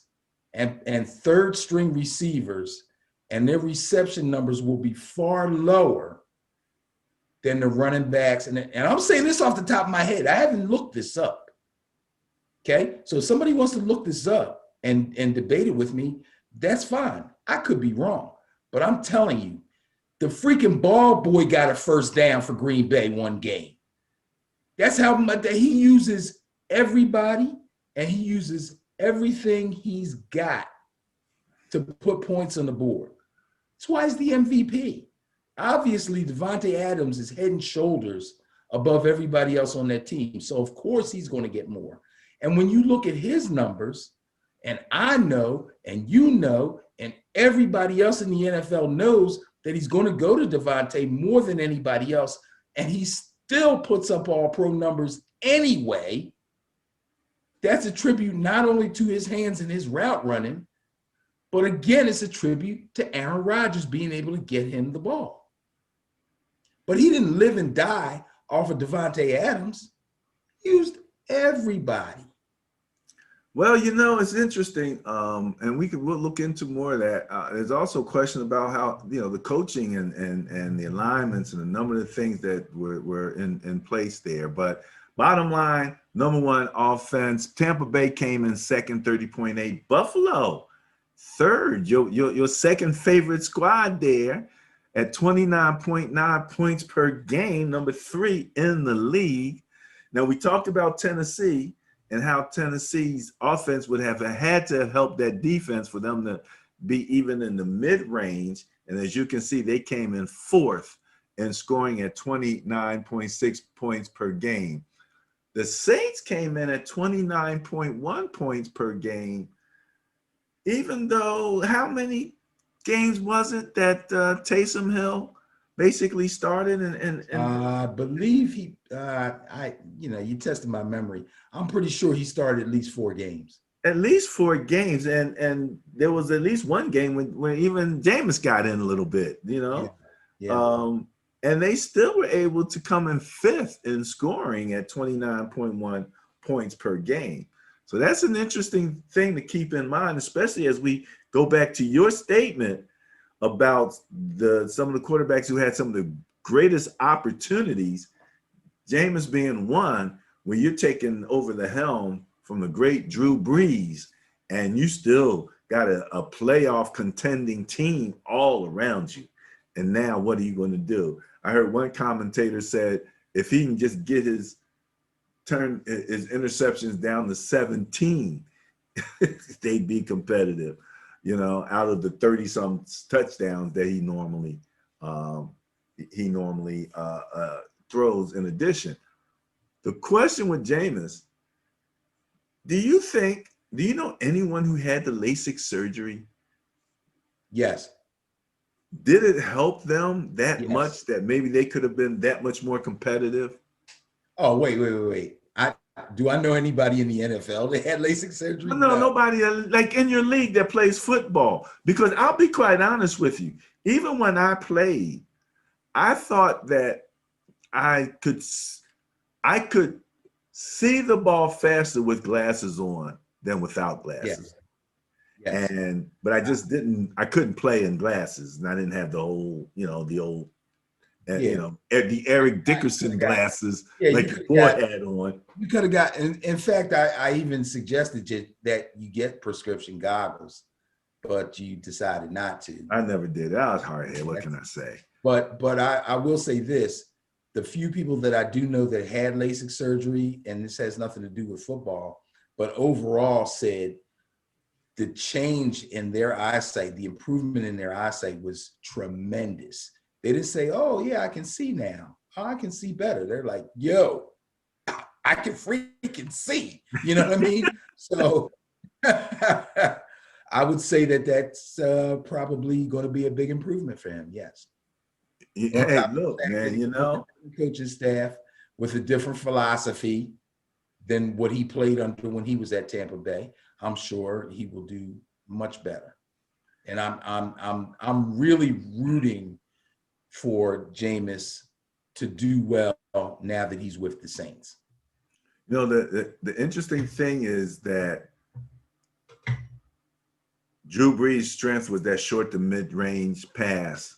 and third string receivers, and their reception numbers will be far lower than the running backs. And I'm saying this off the top of my head. I haven't looked this up. Okay. So if somebody wants to look this up and debate it with me, that's fine. I could be wrong, but I'm telling you, the freaking ball boy got a first down for Green Bay one game. That's how much that he uses everybody, and he uses everything he's got to put points on the board. That's why he's the MVP. Obviously, Davante Adams is head and shoulders above everybody else on that team. So, of course, he's going to get more. And when you look at his numbers, and I know, and you know, and everybody else in the NFL knows that he's going to go to Davante more than anybody else, and he still puts up all pro numbers anyway. That's a tribute not only to his hands and his route running, but again, it's a tribute to Aaron Rodgers being able to get him the ball. But he didn't live and die off of Davante Adams. He used everybody. Well, you know, it's interesting, and we'll look into more of that. There's also a question about how, you know, the coaching and the alignments and a number of things that were in place there. But bottom line, number one offense, Tampa Bay came in second, 30.8. Buffalo, third, your second favorite squad there at 29.9 points per game, number 3 in the league. Now, we talked about Tennessee and how Tennessee's offense would have had to help that defense for them to be even in the mid-range. And as you can see, they came in 4th in scoring at 29.6 points per game. The Saints came in at 29.1 points per game, even though how many games was it that Taysom Hill basically started? And I believe he, you tested my memory. I'm pretty sure he started at least 4 games. At least 4 games, and there was at least one game when even Jameis got in a little bit, you know. Yeah. And they still were able to come in 5th in scoring at 29.1 points per game. So that's an interesting thing to keep in mind, especially as we go back to your statement about some of the quarterbacks who had some of the greatest opportunities, Jameis being one, when you're taking over the helm from the great Drew Brees, and you still got a playoff contending team all around you. And now what are you going to do? I heard one commentator said if he can just get his interceptions down to 17, they'd be competitive, you know, out of the 30-some touchdowns that he normally throws in addition. The question with Jameis, do you know anyone who had the LASIK surgery? Yes. Did it help them that much that maybe they could have been that much more competitive? Oh, wait. Do I know anybody in the NFL that had LASIK surgery? No, nobody like in your league that plays football. Because I'll be quite honest with you, even when I played, I thought that I could I could see the ball faster with glasses on than without Yes, glasses. yes. But I couldn't play in glasses, and I didn't have the whole, the old, Yeah. the Eric You could Dickerson have got, glasses yeah, like your boy had on. you could have got, in fact, I even suggested that you get prescription goggles, but you decided not to. I never did. I was hard head. What That's, can I say? but I will say this, the few people that I do know that had LASIK surgery, and this has nothing to do with football, but overall said the change in their eyesight, the improvement in their eyesight was tremendous. They didn't say, oh yeah, I can see now. Oh, I can see better. They're like, yo, I can freaking see. You know what I mean? So I would say that that's probably going to be a big improvement for him. Yes. On Hey, top of look, the fact that man, he's with the coaching staff with a different philosophy than what he played under when he was at Tampa Bay, I'm sure he will do much better. And I'm really rooting for Jameis to do well now that he's with the Saints. the interesting thing is that Drew Brees' strength was that short to mid-range pass,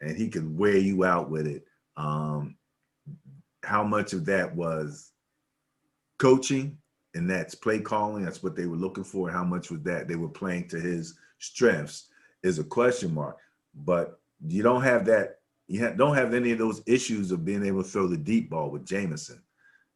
and he could wear you out with it. How much of that was coaching, and that's play calling? That's what they were looking for. How much was that they were playing to his strengths is a question mark. But you don't have that. Don't have any of those issues of being able to throw the deep ball with Jameson.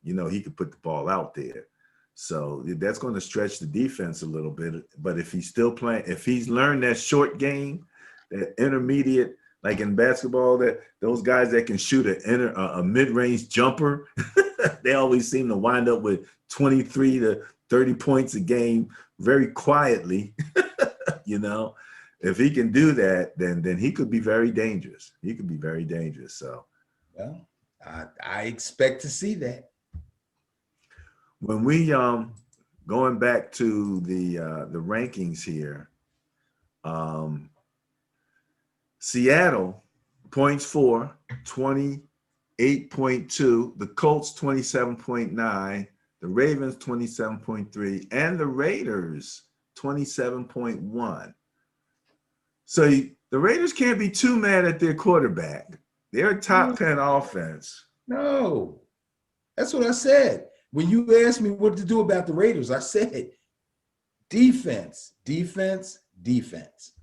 He could put the ball out there. So that's going to stretch the defense a little bit. But if he's still playing, if he's learned that short game, that intermediate, like in basketball, that those guys that can shoot a mid-range jumper, they always seem to wind up with 23 to 30 points a game very quietly. If he can do that, then he could be very dangerous. He could be very dangerous. So, well, I expect to see that. when we going back to the rankings here, Seattle points for 28.2, the Colts 27.9, the Ravens 27.3, and the Raiders 27.1. So the Raiders can't be too mad at their quarterback. They're a top 10 offense. No, that's what I said. When you asked me what to do about the Raiders, I said defense, defense, defense.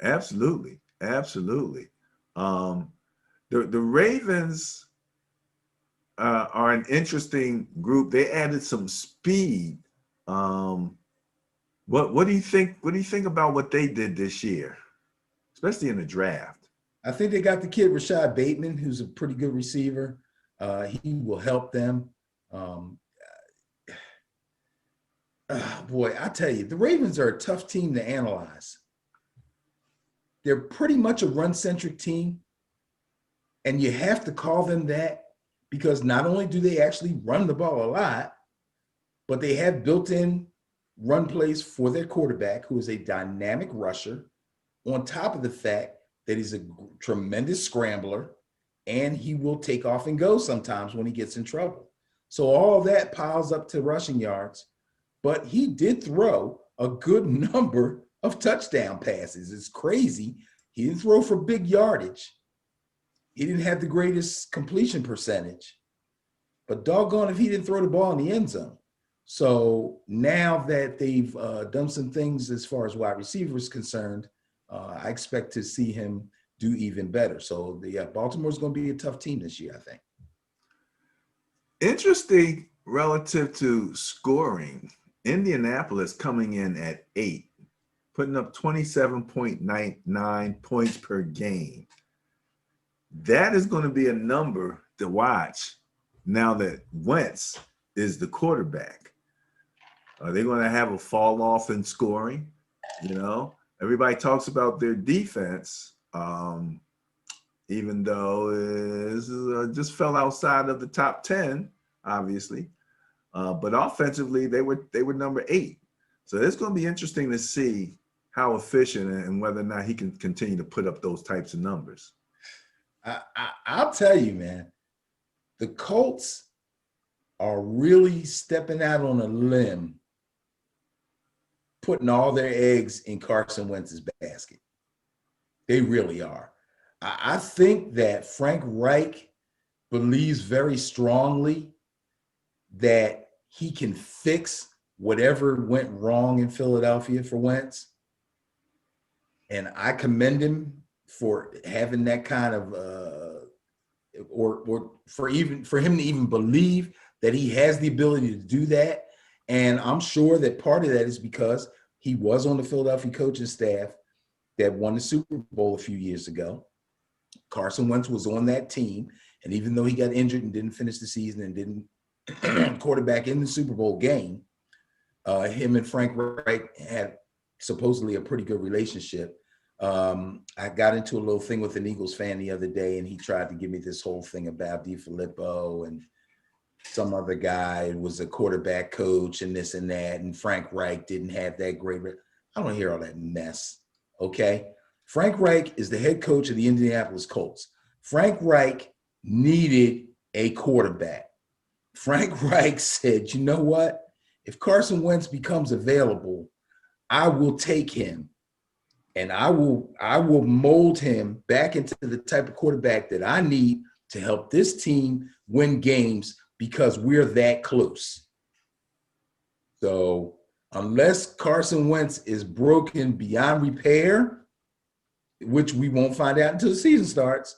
Absolutely. Absolutely. The Ravens are an interesting group. They added some speed. What do you think? What do you think about what they did this year, especially in the draft? I think they got the kid Rashad Bateman, who's a pretty good receiver. He will help them. Boy, I tell you, the Ravens are a tough team to analyze. They're pretty much a run-centric team, and you have to call them that because not only do they actually run the ball a lot, but they have built-in run plays for their quarterback, who is a dynamic rusher, on top of the fact that he's a tremendous scrambler, and he will take off and go sometimes when he gets in trouble. So all that piles up to rushing yards, but he did throw a good number of touchdown passes. It's crazy. He didn't throw for big yardage. He didn't have the greatest completion percentage, but doggone if he didn't throw the ball in the end zone. So now that they've done some things as far as wide receivers concerned, I expect to see him do even better. So Baltimore's going to be a tough team this year, I think. Interesting relative to scoring. Indianapolis coming in at 8, putting up 27.99 points per game. That is going to be a number to watch now that Wentz is the quarterback. Are they going to have a fall off in scoring? Everybody talks about their defense, even though it just fell outside of the top 10, obviously. But offensively, they were number 8. So it's going to be interesting to see how efficient and whether or not he can continue to put up those types of numbers. I'll tell you, man, the Colts are really stepping out on a limb, putting all their eggs in Carson Wentz's basket. They really are. I think that Frank Reich believes very strongly that he can fix whatever went wrong in Philadelphia for Wentz. And I commend him for having that kind of, or for him to even believe that he has the ability to do that. And I'm sure that part of that is because he was on the Philadelphia coaching staff that won the Super Bowl a few years ago. Carson Wentz was on that team. And even though he got injured and didn't finish the season and didn't quarterback in the Super Bowl game, him and Frank Reich had supposedly a pretty good relationship. I got into a little thing with an Eagles fan the other day, and he tried to give me this whole thing about DiFilippo and some other guy was a quarterback coach and this and that, and Frank Reich didn't have that great. I don't hear all that mess, okay? Frank Reich is the head coach of the Indianapolis Colts. Frank Reich needed a quarterback. Frank Reich said, you know what? If Carson Wentz becomes available, I will take him and I will mold him back into the type of quarterback that I need to help this team win games because we're that close. So unless Carson Wentz is broken beyond repair, which we won't find out until the season starts,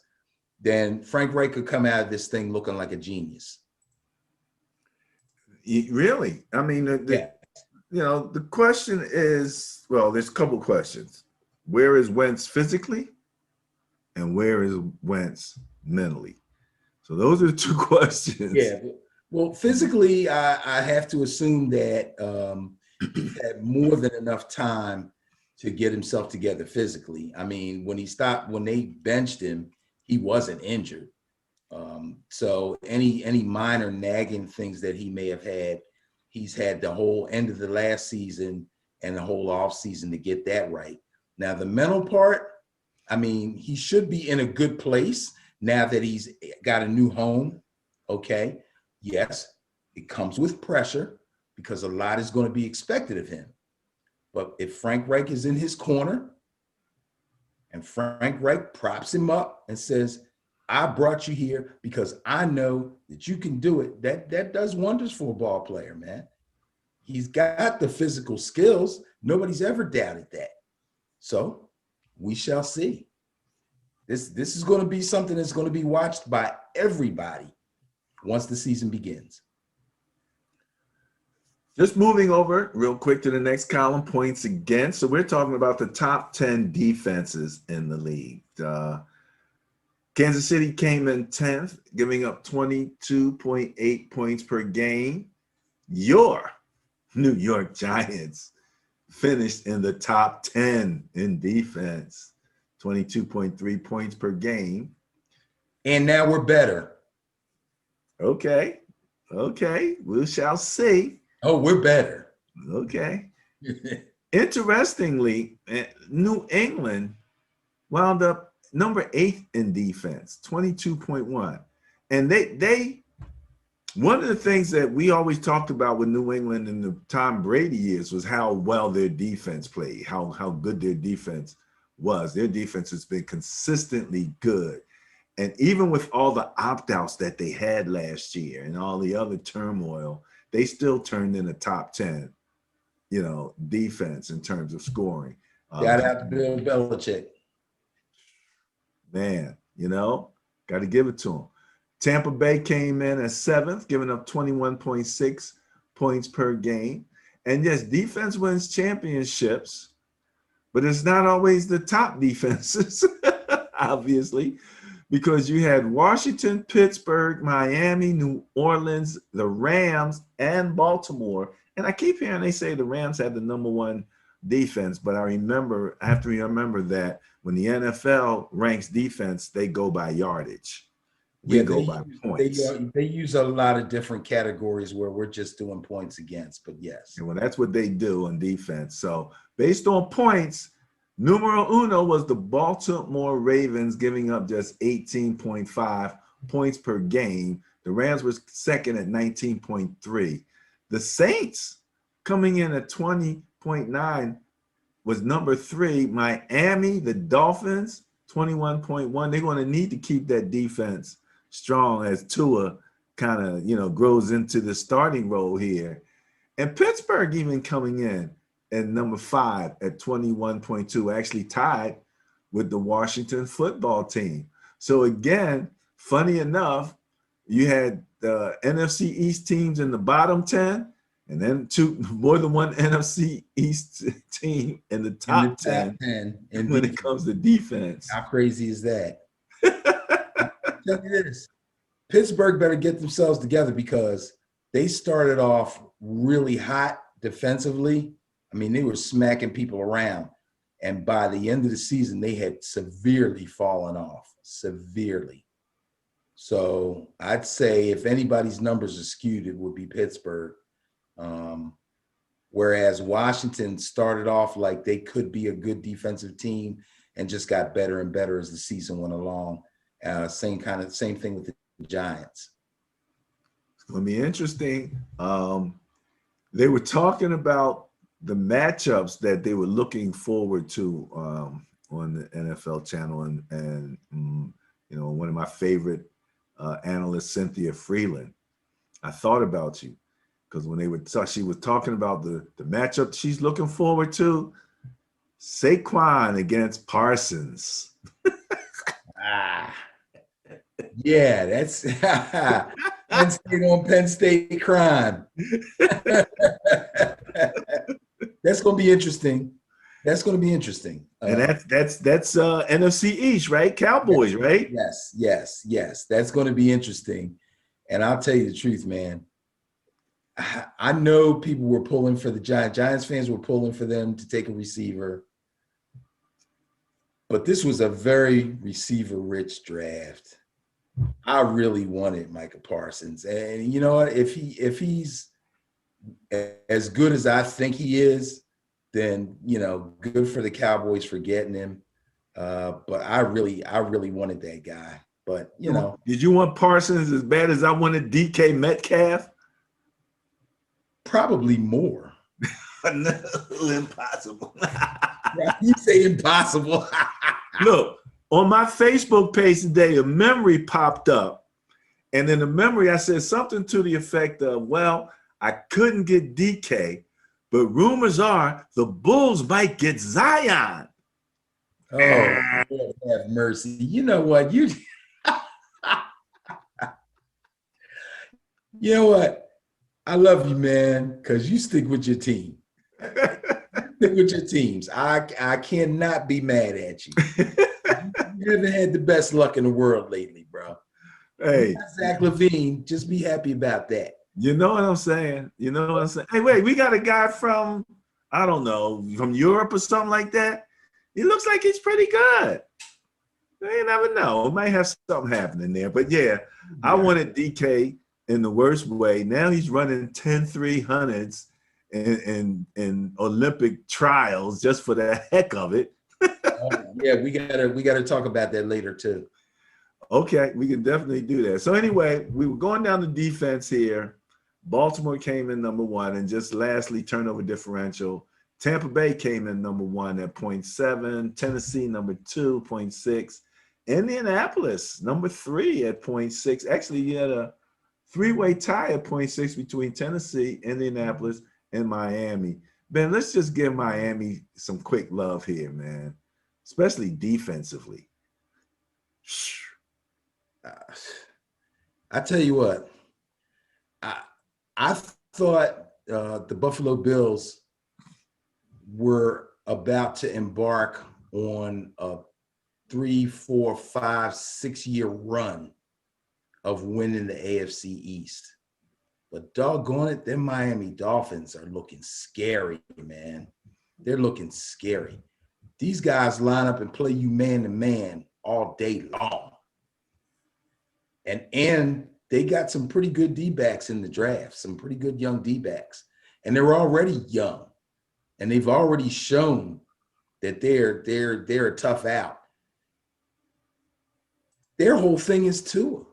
then Frank Reich could come out of this thing looking like a genius. Really? I mean, the question is, well, there's a couple questions. Where is Wentz physically and where is Wentz mentally? So those are the two questions. Yeah. Well, physically, I have to assume that he had more than enough time to get himself together physically. I mean, when they benched him, he wasn't injured. So any minor nagging things that he may have had, he's had the whole end of the last season and the whole off season to get that right. Now, the mental part, I mean, he should be in a good place now that he's got a new home. Okay. Yes, it comes with pressure because a lot is going to be expected of him. But if Frank Reich is in his corner and Frank Reich props him up and says, I brought you here because I know that you can do it, that does wonders for a ball player, man. He's got the physical skills. Nobody's ever doubted that. So we shall see. This is going to be something that's going to be watched by everybody once the season begins. Just moving over real quick to the next column, points against. So we're talking about the top 10 defenses in the league. Kansas City came in 10th, giving up 22.8 points per game. Your New York Giants finished in the top 10 in defense, 22.3 points per game. And now we're better. Okay, we shall see. Oh, we're better. Okay. Interestingly, New England wound up number 8 in defense, 22.1. And they one of the things that we always talked about with New England in the Tom Brady years was how well their defense played, how good their defense was. Their defense has been consistently good. And even with all the opt-outs that they had last year and all the other turmoil, they still turned in a top 10, defense in terms of scoring. Shout out to Bill Belichick. Man, got to give it to him. Tampa Bay came in at 7th, giving up 21.6 points per game. And yes, defense wins championships, but it's not always the top defenses, obviously, because you had Washington, Pittsburgh, Miami, New Orleans, the Rams, and Baltimore. And I keep hearing they say the Rams had the number 1 defense, but I have to remember that when the NFL ranks defense, they go by yardage. We Yeah, go by points. they use a lot of different categories where we're just doing points against, but yes. And well, that's what they do on defense. So based on points, numero uno was the Baltimore Ravens, giving up just 18.5 points per game. The Rams were second at 19.3. The Saints coming in at 20.9 was number 3. Miami, the Dolphins, 21.1. They're going to need to keep that defense strong as Tua kind of, grows into the starting role here. And Pittsburgh even coming in at number 5 at 21.2, actually tied with the Washington football team. So again, funny enough, you had the NFC East teams in the bottom 10, and then more than one NFC East team in the top 10 and when it comes to defense. How crazy is that? I'll tell you this. Pittsburgh better get themselves together because they started off really hot defensively. I mean, they were smacking people around. And by the end of the season, they had severely fallen off, severely. So I'd say if anybody's numbers are skewed, it would be Pittsburgh. Whereas Washington started off like they could be a good defensive team and just got better and better as the season went along. Same thing with the Giants. It's going to be interesting. They were talking about the matchups that they were looking forward to on the NFL channel, and one of my favorite analysts, Cynthia Freeland. I thought about you because when she was talking about the matchup she's looking forward to, Saquon against Parsons. Yeah, that's Penn State on Penn State crime. That's going to be interesting. That's going to be interesting. And that's NFC East, right? Cowboys, right? Yes. That's going to be interesting. And I'll tell you the truth, man. I know people were pulling for the Giants. Giants fans were pulling for them to take a receiver. But this was a very receiver-rich draft. I really wanted Micah Parsons. And you know what? If he's as good as I think he is, then, good for the Cowboys for getting him. But I really wanted that guy. But, Did you want Parsons as bad as I wanted DK Metcalf? Probably more. Impossible. You say impossible. Look, on my Facebook page today, a memory popped up. And in the memory, I said something to the effect of, well, I couldn't get DK, but rumors are the Bulls might get Zion. Oh, Lord have mercy. You know what? You know what? I love you, man, because you stick with your team. Stick with your teams. I cannot be mad at you. You haven't had the best luck in the world lately, bro. Hey, Zach LaVine, just be happy about that. You know what I'm saying? Hey, wait, we got a guy from, I don't know, from Europe or something like that. He looks like he's pretty good. You never know. It might have something happening there. But yeah, I wanted DK in the worst way. Now he's running 10-300s in Olympic trials just for the heck of it. Yeah, we gotta talk about that later too. Okay, we can definitely do that. So anyway, we were going down the defense here. Baltimore came in number 1, and just lastly, turnover differential. Tampa Bay came in number 1 at 0.7. Tennessee number 2, 0.6. Indianapolis number 3 at 0.6. Actually, you had a 3-way tie at 0.6 between Tennessee, Indianapolis, and Miami. Ben, let's just give Miami some quick love here, man, especially defensively. I tell you what, I thought the Buffalo Bills were about to embark on a 3, 4, 5, 6-year run of winning the AFC East. But doggone it, them Miami Dolphins are looking scary, man. They're looking scary. These guys line up and play you man to man all day long. And they got some pretty good D-backs in the draft, some pretty good young D-backs. And they're already young. And they've already shown that they're a tough out. Their whole thing is Tua.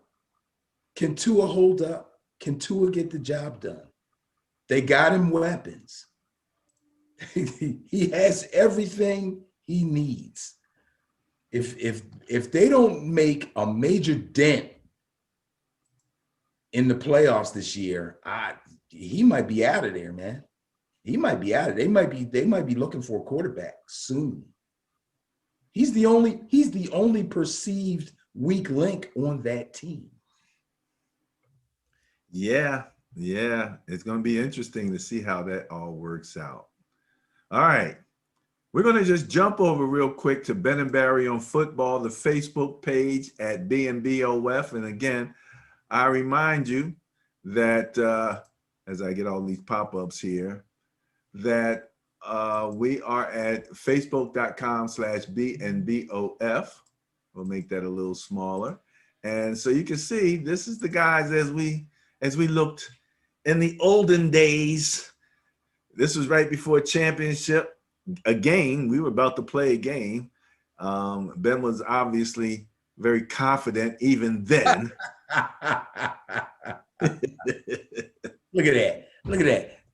Can Tua hold up? Can Tua get the job done? They got him weapons. He has everything he needs. If they don't make a major dent in the playoffs this year, he might be out of there, man. He might be out of there. They might be looking for a quarterback soon. He's the only perceived weak link on that team. Yeah. It's going to be interesting to see how that all works out. All right. We're going to just jump over real quick to Ben and Barry on football, the Facebook page at BNBOF. And again, I remind you that as I get all these pop-ups here, that we are at facebook.com/BNBOF. We'll make that a little smaller. And so you can see this is the guys as we looked in the olden days. This was right before championship. A game, we were about to play a game. Ben was obviously very confident even then. Look at that.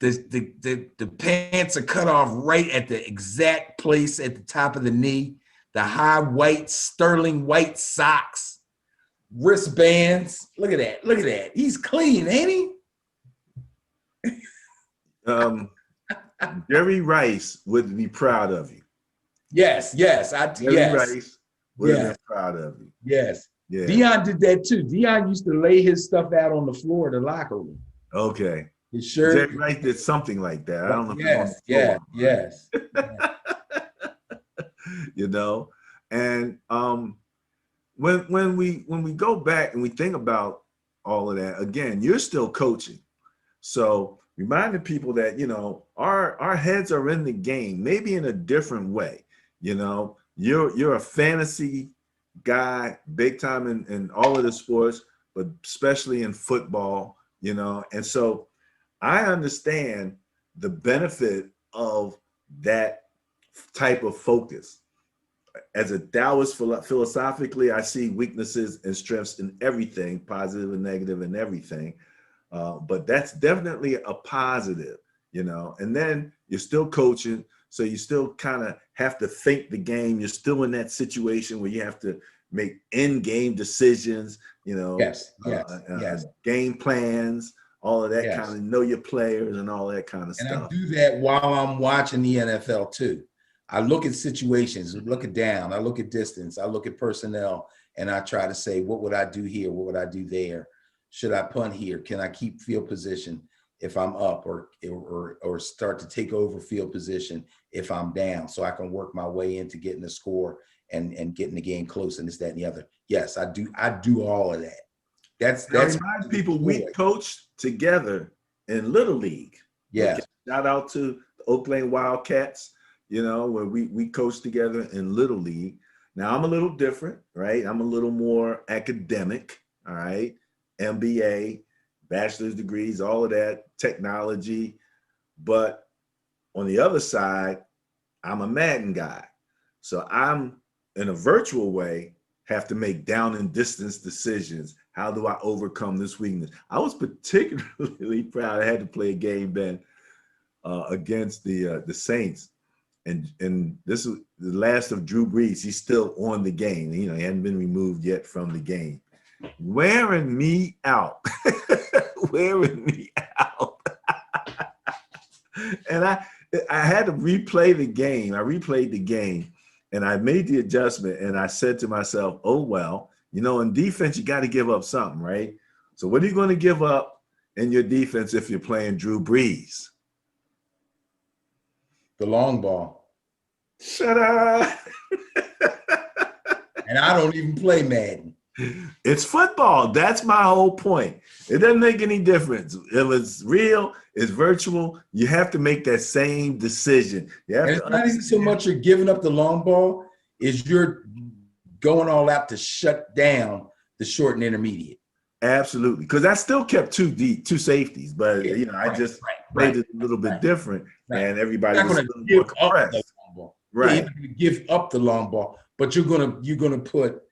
The pants are cut off right at the exact place at the top of the knee. The high white, sterling white socks, wristbands. Look at that. He's clean, ain't he? Jerry Rice would be proud of you. Yes. Jerry Rice would have been proud of you. Yes. Yeah. Dion did that too. Dion used to lay his stuff out on the floor in the locker room. Okay. His shirt. Jerry Rice did something like that. I don't know. Yes. You know, and when we go back and we think about all of that, again, you're still coaching. So reminding people that, you know, our heads are in the game, maybe in a different way. You know, you're a fantasy guy, big time in all of the sports, but especially in football, you know. And so I understand the benefit of that type of focus. As a Taoist, philosophically, I see weaknesses and strengths in everything, positive and negative and everything. But that's definitely a positive, you know. And then you're still coaching, so you still kind of have to think the game. You're still in that situation where you have to make in-game decisions, you know. Yes. Game plans, all of that Yes. kind of know your players and all that kind of And stuff. I do that while I'm watching the NFL too. I look at situations, look at down, I look at distance, I look at personnel, and I try to say, what would I do here? What would I do there? Should I punt here? Can I keep field position if I'm up, or start to take over field position if I'm down, so I can work my way into getting the score and getting the game close and this, that, and the other. Yes, I do all of that. That's remind people we coached together in Little League. Yes. Okay. Shout out to the Oakland Wildcats, you know, where we coached together in Little League. Now I'm a little different, right? I'm a little more academic, all right? MBA, bachelor's degrees, all of that, technology. But on the other side, I'm a Madden guy. So I'm, in a virtual way, have to make down and distance decisions. How do I overcome this weakness? I was particularly proud. I had to play a game, Ben, against the Saints. And this is the last of Drew Brees. He's still on the game. You know, he hadn't been removed yet from the game. Wearing me out. Wearing me out. And I had to replay the game. I replayed the game, and I made the adjustment, and I said to myself, oh, well, you know, in defense, you got to give up something, right? So what are you going to give up in your defense if you're playing Drew Brees? The long ball. Shut up. And I don't even play Madden. It's football. That's my whole point. It doesn't make any difference. If it's real, it's virtual, you have to make that same decision. And it's not even so much you're giving up the long ball, is you're going all out to shut down the short and intermediate. Absolutely, because I still kept two safeties, but Yeah, you know, I just right, played it a little bit different, right. and You're everybody not was a going to little more give up the compressed. long ball. Yeah, you're Right. not going to give up the long ball, but you're gonna put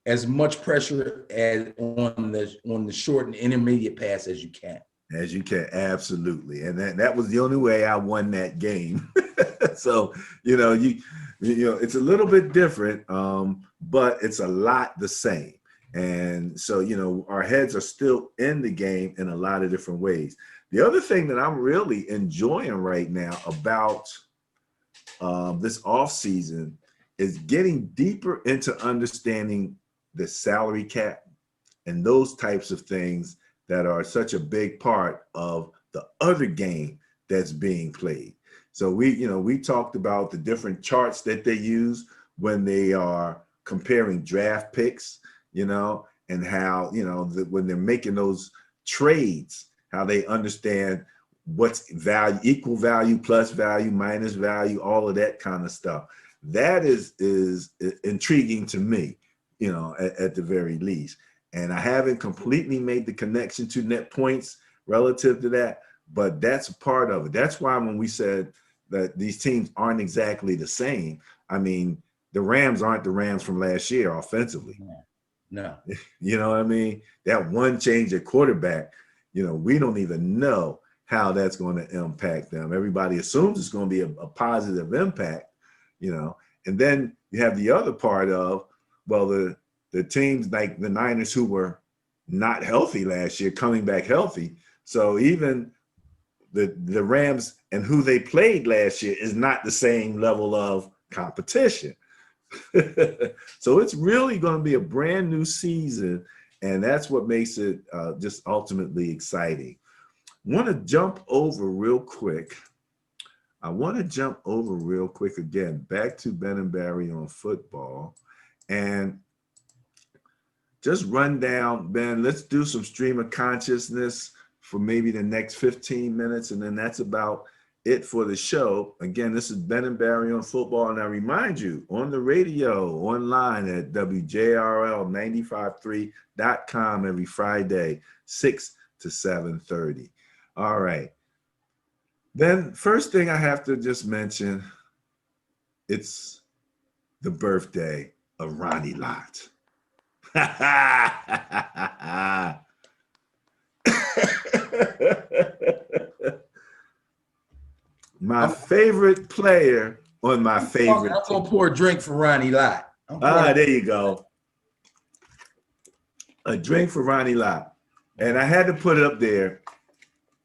as much pressure as on the short and intermediate pass as you can. As you can, absolutely, and that was the only way I won that game. So you know, it's a little bit different, but it's a lot the same. And so our heads are still in the game in a lot of different ways. The other thing that I'm really enjoying right now about this off season is getting deeper into understanding the salary cap and those types of things that are such a big part of the other game that's being played. So we talked about the different charts that they use when they are comparing draft picks, and how, when they're making those trades, how they understand what's value, equal value, plus value, minus value, all of that kind of stuff. That is intriguing to me, at the very least. And I haven't completely made the connection to net points relative to that, but that's a part of it. That's why when we said that these teams aren't exactly the same, I mean, the Rams aren't the Rams from last year offensively. No. You know what I mean? That one change at quarterback, we don't even know how that's going to impact them. Everybody assumes it's going to be a positive impact, and then you have the other part of, well, the teams like the Niners who were not healthy last year coming back healthy. So even the Rams and who they played last year is not the same level of competition. So it's really going to be a brand new season, and that's what makes it just ultimately exciting. Want to jump over real quick. Again, back to Ben and Barry on football, and just run down, Ben, let's do some stream of consciousness for maybe the next 15 minutes, and then that's about it for the show. Again, this is Ben and Barry on football, and I remind you, on the radio, online at WJRL953.com every Friday, 6 to 7:30. All right. Then first thing I have to just mention, it's the birthday of Ronnie Lott. My favorite player on my favorite I'm team. gonna pour a drink for Ronnie Lott. There you go. A drink for Ronnie Lott. And I had to put it up there.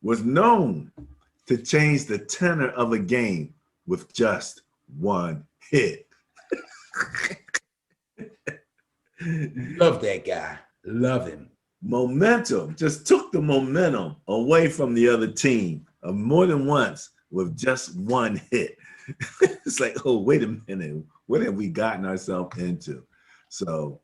Was known to change the tenor of a game with just one hit. Love that guy. Love him. Momentum, just took the momentum away from the other team more than once with just one hit. It's like, oh, wait a minute. What have we gotten ourselves into? So,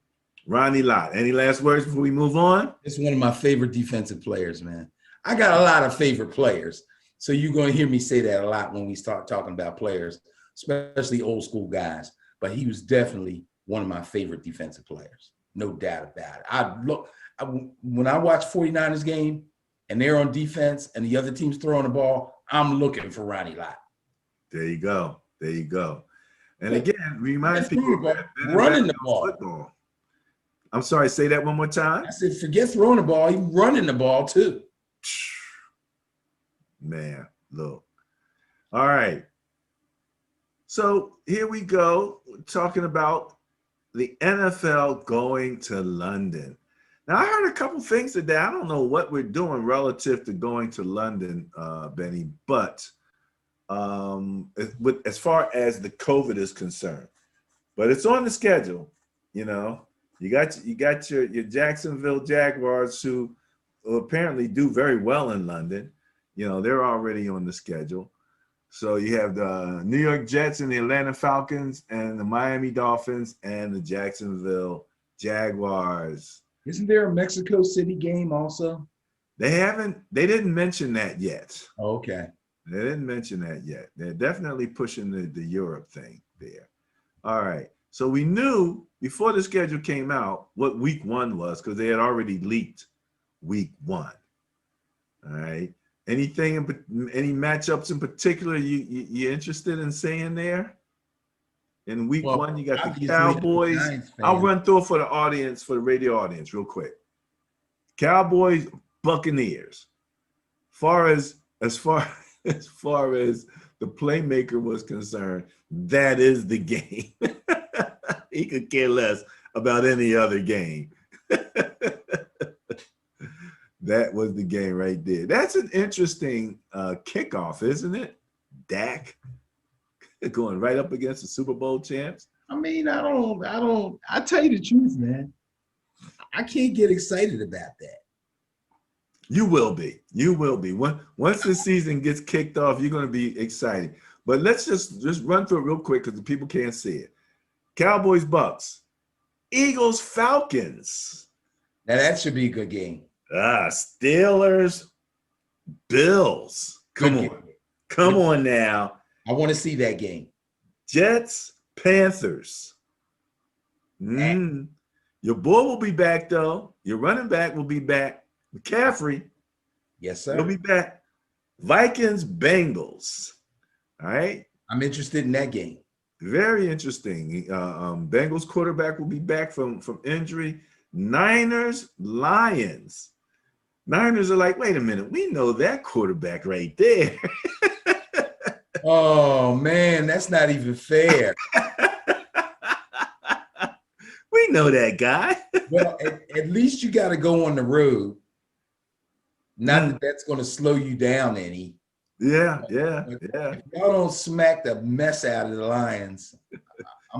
Ronnie Lott, any last words before we move on? It's one of my favorite defensive players, man. I got a lot of favorite players. So you're going to hear me say that a lot when we start talking about players, especially old school guys. But he was definitely one of my favorite defensive players. No doubt about it. When I watch 49ers game and they're on defense and the other team's throwing the ball, I'm looking for Ronnie Lott. There you go. There you go. And again, remind people that running the ball. Football. I'm sorry, say that one more time. I said, forget throwing the ball. He's running the ball too. Man, look. All right. So here we go, talking about the NFL going to London. Now, I heard a couple things today. I don't know what we're doing relative to going to London, Benny, but as far as the COVID is concerned, but it's on the schedule. You got your Jacksonville Jaguars who apparently do very well in London. They're already on the schedule. So you have the New York Jets and the Atlanta Falcons and the Miami Dolphins and the Jacksonville Jaguars. Isn't there a Mexico City game also? They didn't mention that yet. Oh, okay. They didn't mention that yet. They're definitely pushing the Europe thing there. All right. So we knew before the schedule came out what week 1 was because they had already leaked week 1. All right. Anything, any matchups in particular you're interested in saying there? In week 1, you got the obviously, I'm a Cowboys. Giants fan. I'll run through it for the audience, for the radio audience, real quick. Cowboys, Buccaneers. As far as the playmaker was concerned, that is the game. He could care less about any other game. That was the game right there. That's an interesting kickoff, isn't it? Dak going right up against the Super Bowl champs. I mean, I tell you the truth, man. I can't get excited about that. You will be. You will be. Once the season gets kicked off, you're going to be excited. But let's just run through it real quick because the people can't see it. Cowboys, Bucks. Eagles, Falcons. Now, that should be a good game. Steelers, Bills. Come on now. I want to see that game. Jets, Panthers. Your boy will be back, though. Your running back will be back. McCaffrey. Yes, sir. He'll be back. Vikings, Bengals. All right. I'm interested in that game. Very interesting. Bengals quarterback will be back from injury. Niners, Lions. Niners are like, wait a minute. We know that quarterback right there. Oh, man, that's not even fair. We know that guy. Well, at least you got to go on the road. Not that that's going to slow you down any. Yeah. If y'all don't smack the mess out of the Lions,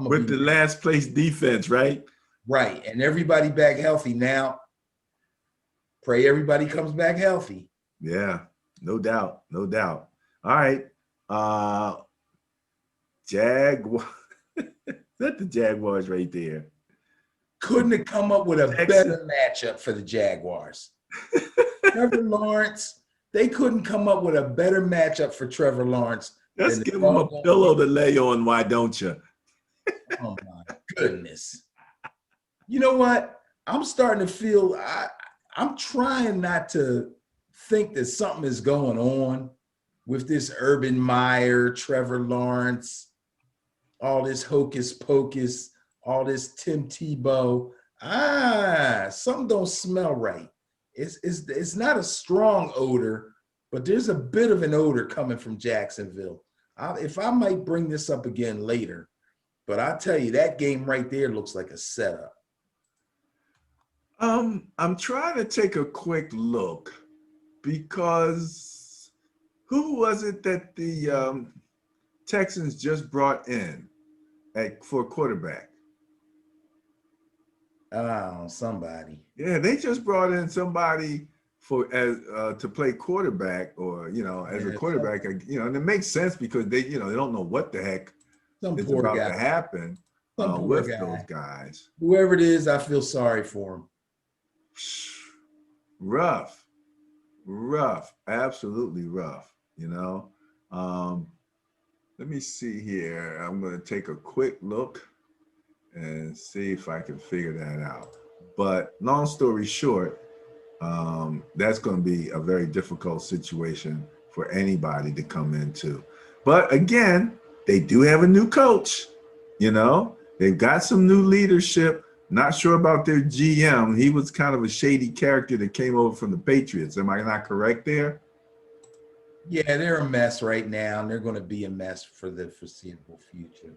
with the last place defense, right? Right, and everybody back healthy now. Pray everybody comes back healthy. Yeah, no doubt. All right. Jaguars. That's the Jaguars right there. Couldn't have come up with a better matchup for the Jaguars. Trevor Lawrence, they couldn't come up with a better matchup for Trevor Lawrence. Let's give him a pillow to lay on, why don't you? Oh, my goodness. You know what? I'm starting to feel, I'm trying not to think that something is going on with this Urban Meyer, Trevor Lawrence, all this hocus pocus, all this Tim Tebow. Something don't smell right. It's not a strong odor, but there's a bit of an odor coming from Jacksonville. If I might bring this up again later, but I tell you, that game right there looks like a setup. I'm trying to take a quick look because who was it that the Texans just brought in for quarterback? Oh, somebody. Yeah, they just brought in somebody to play quarterback, or as a quarterback. And it makes sense because they don't know what the heck is about to happen with those guys. Whoever it is, I feel sorry for him. Rough, absolutely rough. Let me see here. I'm going to take a quick look and see if I can figure that out. But long story short, that's going to be a very difficult situation for anybody to come into. But again, they do have a new coach. They've got some new leadership. Not sure about their GM. He was kind of a shady character that came over from the Patriots. Am I not correct there? Yeah, they're a mess right now, and they're going to be a mess for the foreseeable future.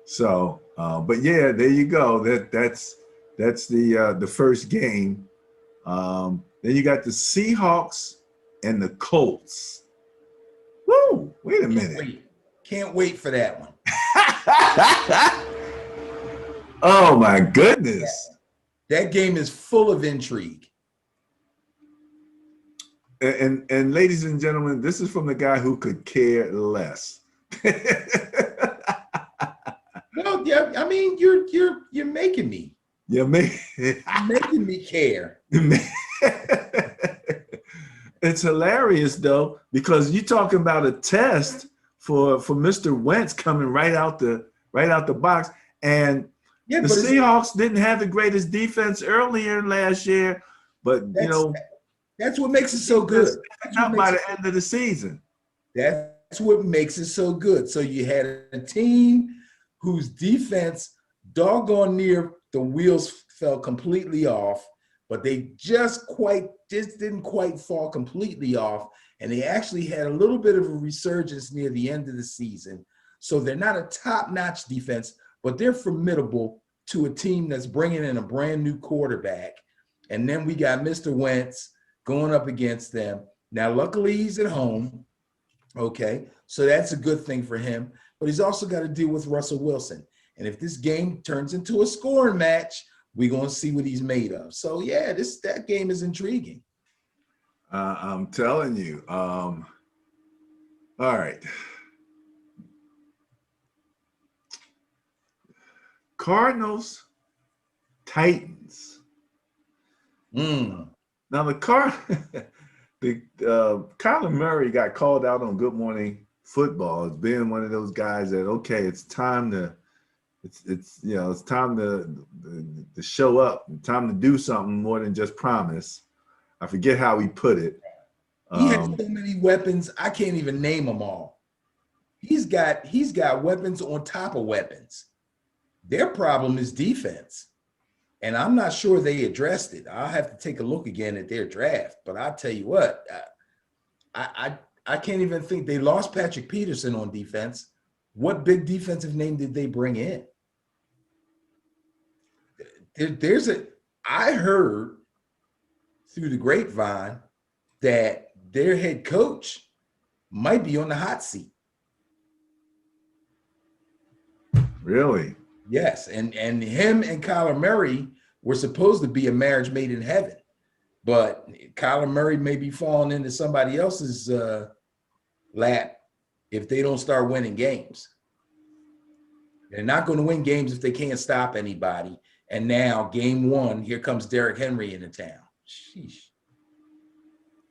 So, but yeah, there you go. That's the first game. Then you got the Seahawks and the Colts. Woo! Wait a minute. Can't wait for that one. Oh my goodness. That game is full of intrigue. And ladies and gentlemen, this is from the guy who could care less. Well, yeah, I mean, you're making me. You're making me care. It's hilarious though, because you're talking about a test for Mr. Wentz coming right out the box. And the Seahawks didn't have the greatest defense earlier last year, But that's what makes it so good. Not by the end of the season. That's what makes it so good. So you had a team whose defense doggone near the wheels fell completely off, but they just didn't quite fall completely off. And they actually had a little bit of a resurgence near the end of the season. So they're not a top-notch defense, but they're formidable to a team that's bringing in a brand new quarterback. And then we got Mr. Wentz going up against them. Now, luckily, he's at home. Okay, so that's a good thing for him. But he's also got to deal with Russell Wilson. And if this game turns into a scoring match, we're going to see what he's made of. So, yeah, that game is intriguing. I'm telling you. All right. Cardinals, Titans. Now the Kyler Murray got called out on Good Morning Football as being one of those guys that it's time to show up, time to do something more than just promise. I forget how he put it. He has so many weapons, I can't even name them all. He's got weapons on top of weapons. Their problem is defense. And I'm not sure they addressed it. I'll have to take a look again at their draft. But I'll tell you what, I can't even think. They lost Patrick Peterson on defense. What big defensive name did they bring in? I heard through the grapevine that their head coach might be on the hot seat. Really? Yes, and him and Kyler Murray were supposed to be a marriage made in heaven, but Kyler Murray may be falling into somebody else's lap if they don't start winning games. They're not going to win games if they can't stop anybody. And now, game one, here comes Derrick Henry into town. Sheesh.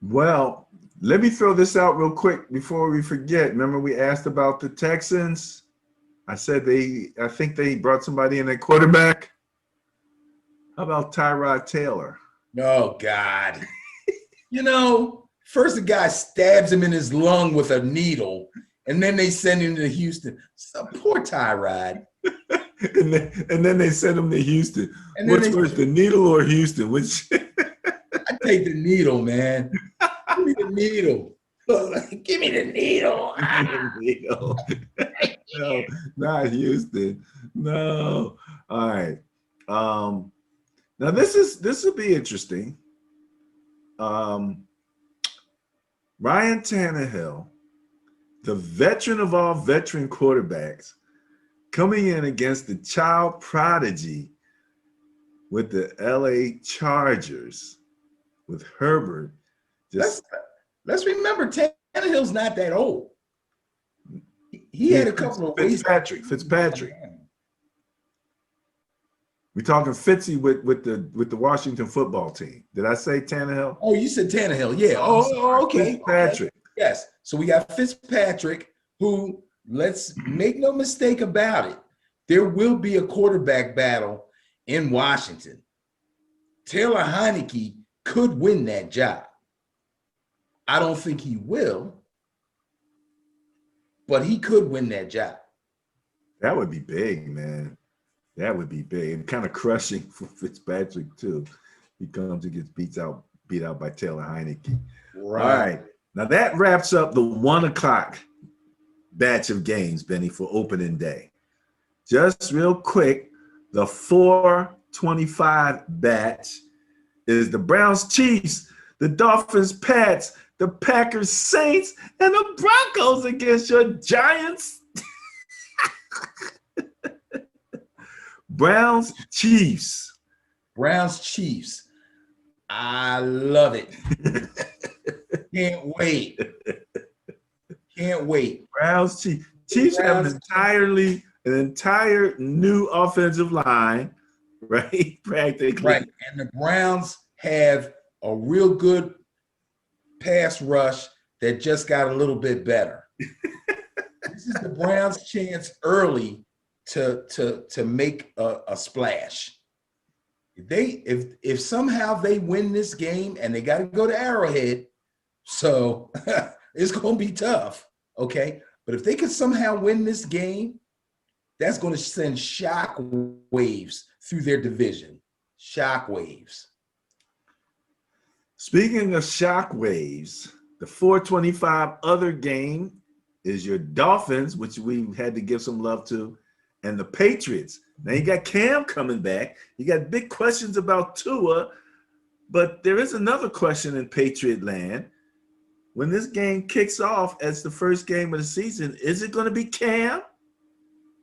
Well, let me throw this out real quick before we forget. Remember we asked about the Texans? I said I think they brought somebody in at quarterback. How about Tyrod Taylor? Oh, God. First the guy stabs him in his lung with a needle, and then they send him to Houston. So poor Tyrod. and then they send him to Houston. What's worse, the needle or Houston? Which I take the needle, man. Give me the needle. Give me the needle. No, not Houston. No. All right. Now this will be interesting. Ryan Tannehill, the veteran of all veteran quarterbacks, coming in against the child prodigy with the LA Chargers, with Herbert. Let's remember, Tannehill's not that old. He had a couple of Fitzpatrick. We're talking Fitzy with the Washington football team. Did I say Tannehill? Oh, you said Tannehill. Yeah. Oh, okay. Fitzpatrick. Okay. Yes. So we got Fitzpatrick, who, let's make no mistake about it, there will be a quarterback battle in Washington. Taylor Heineke could win that job. I don't think he will, but he could win that job. That would be big, man. That would be big and kind of crushing for Fitzpatrick too. He comes and gets beat out by Taylor Heineke. Right. All right. Now that wraps up the 1 o'clock batch of games, Benny, for opening day. Just real quick, the 4:25 batch is the Browns Chiefs, the Dolphins Pats, the Packers Saints, and the Broncos against your Giants. Browns Chiefs. I love it. Can't wait. Browns Chiefs. Chiefs have an entire new offensive line, right? Practically. Right. And the Browns have a real good pass rush that just got a little bit better. This is the Browns' chance early to make a splash. If somehow they win this game and they got to go to Arrowhead, so it's going to be tough, okay? But if they could somehow win this game, that's going to send shock waves through their division. Shock waves. Speaking of shock waves, the 425 other game is your Dolphins, which we had to give some love to, and the Patriots. Now you got Cam coming back. You got big questions about Tua, but there is another question in Patriot land. When this game kicks off as the first game of the season, is it going to be Cam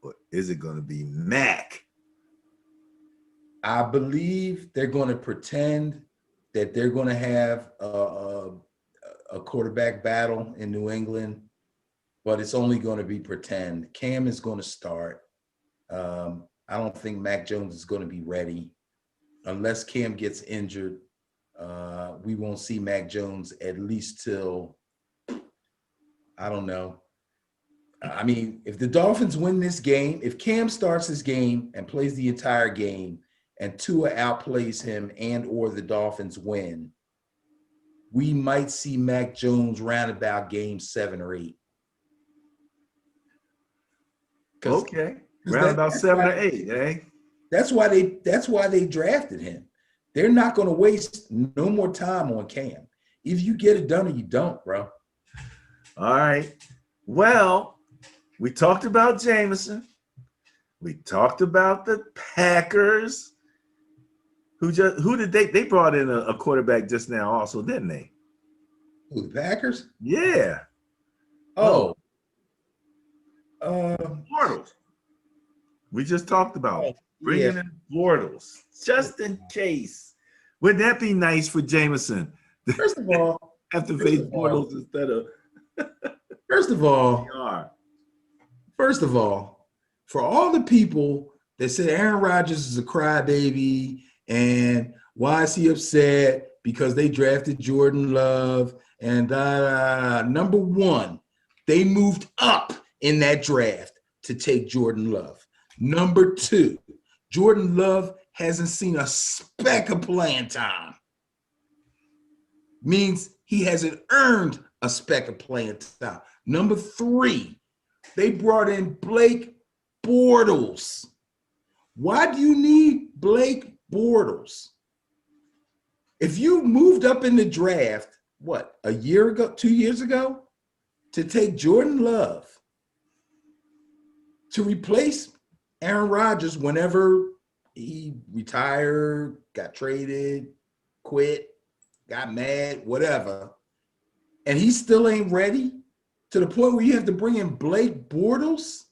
or is it going to be Mac? I believe they're going to pretend that they're going to have a quarterback battle in New England, but it's only going to be pretend. Cam is going to start. I don't think Mac Jones is going to be ready. Unless Cam gets injured, we won't see Mac Jones at least till, I don't know. I mean, if the Dolphins win this game, if Cam starts this game and plays the entire game and Tua outplays him and or the Dolphins win, we might see Mac Jones round about game 7 or 8. Okay. Round about 7 or 8, eh? That's why they drafted him. They're not going to waste no more time on Cam. Either you get it done or you don't, bro. All right. Well, we talked about Jameson. We talked about the Packers. Who did they brought in a quarterback just now also, didn't they? Who, the Packers? Yeah. Bortles. We just talked about bringing in Bortles just in case. Wouldn't that be nice for Jameson? First of all, have to face Bortles instead of. First of all, for all the people that said Aaron Rodgers is a crybaby and why is he upset because they drafted Jordan Love and number one, they moved up in that draft to take Jordan Love. Number two, Jordan Love hasn't seen a speck of playing time. Means he hasn't earned a speck of playing time. Number three, they brought in Blake Bortles. Why do you need Blake Bortles? If you moved up in the draft, what, a year ago, 2 years ago, to take Jordan Love to replace Aaron Rodgers whenever he retired, got traded, quit, got mad, whatever, and he still ain't ready to the point where you have to bring in Blake Bortles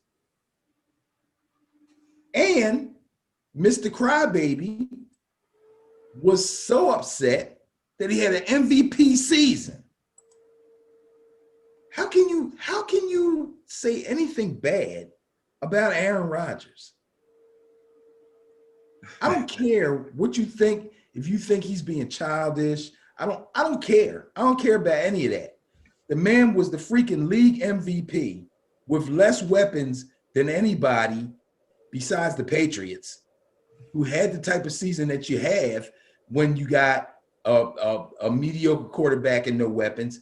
and Mr. Crybaby was so upset that he had an MVP season. How can you say anything bad about Aaron Rodgers? I don't care what you think. If you think he's being childish, I don't care. I don't care about any of that. The man was the freaking league MVP with less weapons than anybody besides the Patriots, who had the type of season that you have when you got a mediocre quarterback and no weapons.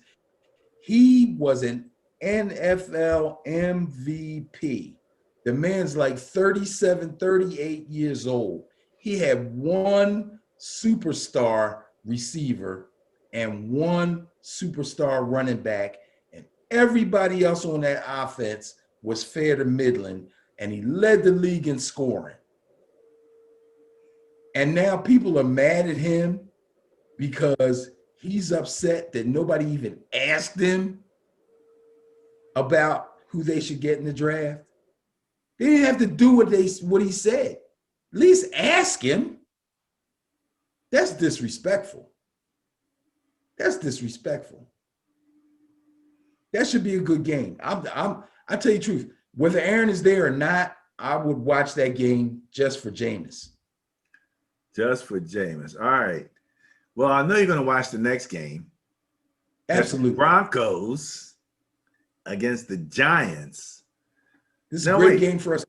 He was an NFL MVP. The man's like 37, 38 years old. He had one superstar receiver and one superstar running back, and everybody else on that offense was fair to middling, and he led the league in scoring. And now people are mad at him because he's upset that nobody even asked him about who they should get in the draft. They didn't have to do what he said. At least ask him. That's disrespectful. That's disrespectful. That should be a good game. I tell you the truth. Whether Aaron is there or not, I would watch that game just for Jameis. Just for Jameis. All right. Well, I know you're going to watch the next game. Absolutely. The Broncos against the Giants. This is a great game for us.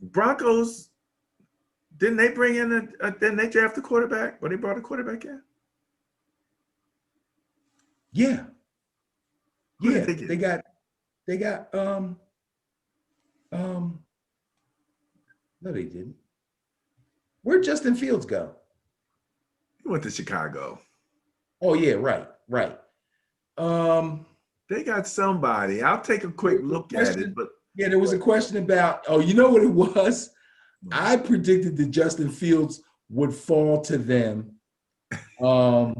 Broncos Didn't they bring in didn't they draft a quarterback? Or they brought a quarterback in? Yeah. Who Yeah. did they get? They got um no, they didn't. Where'd Justin Fields go? He went to Chicago. Oh yeah, right. Um They got somebody. I'll take a quick look at it, but yeah, there was a question about, oh, you know what it was? I predicted that Justin Fields would fall to them. But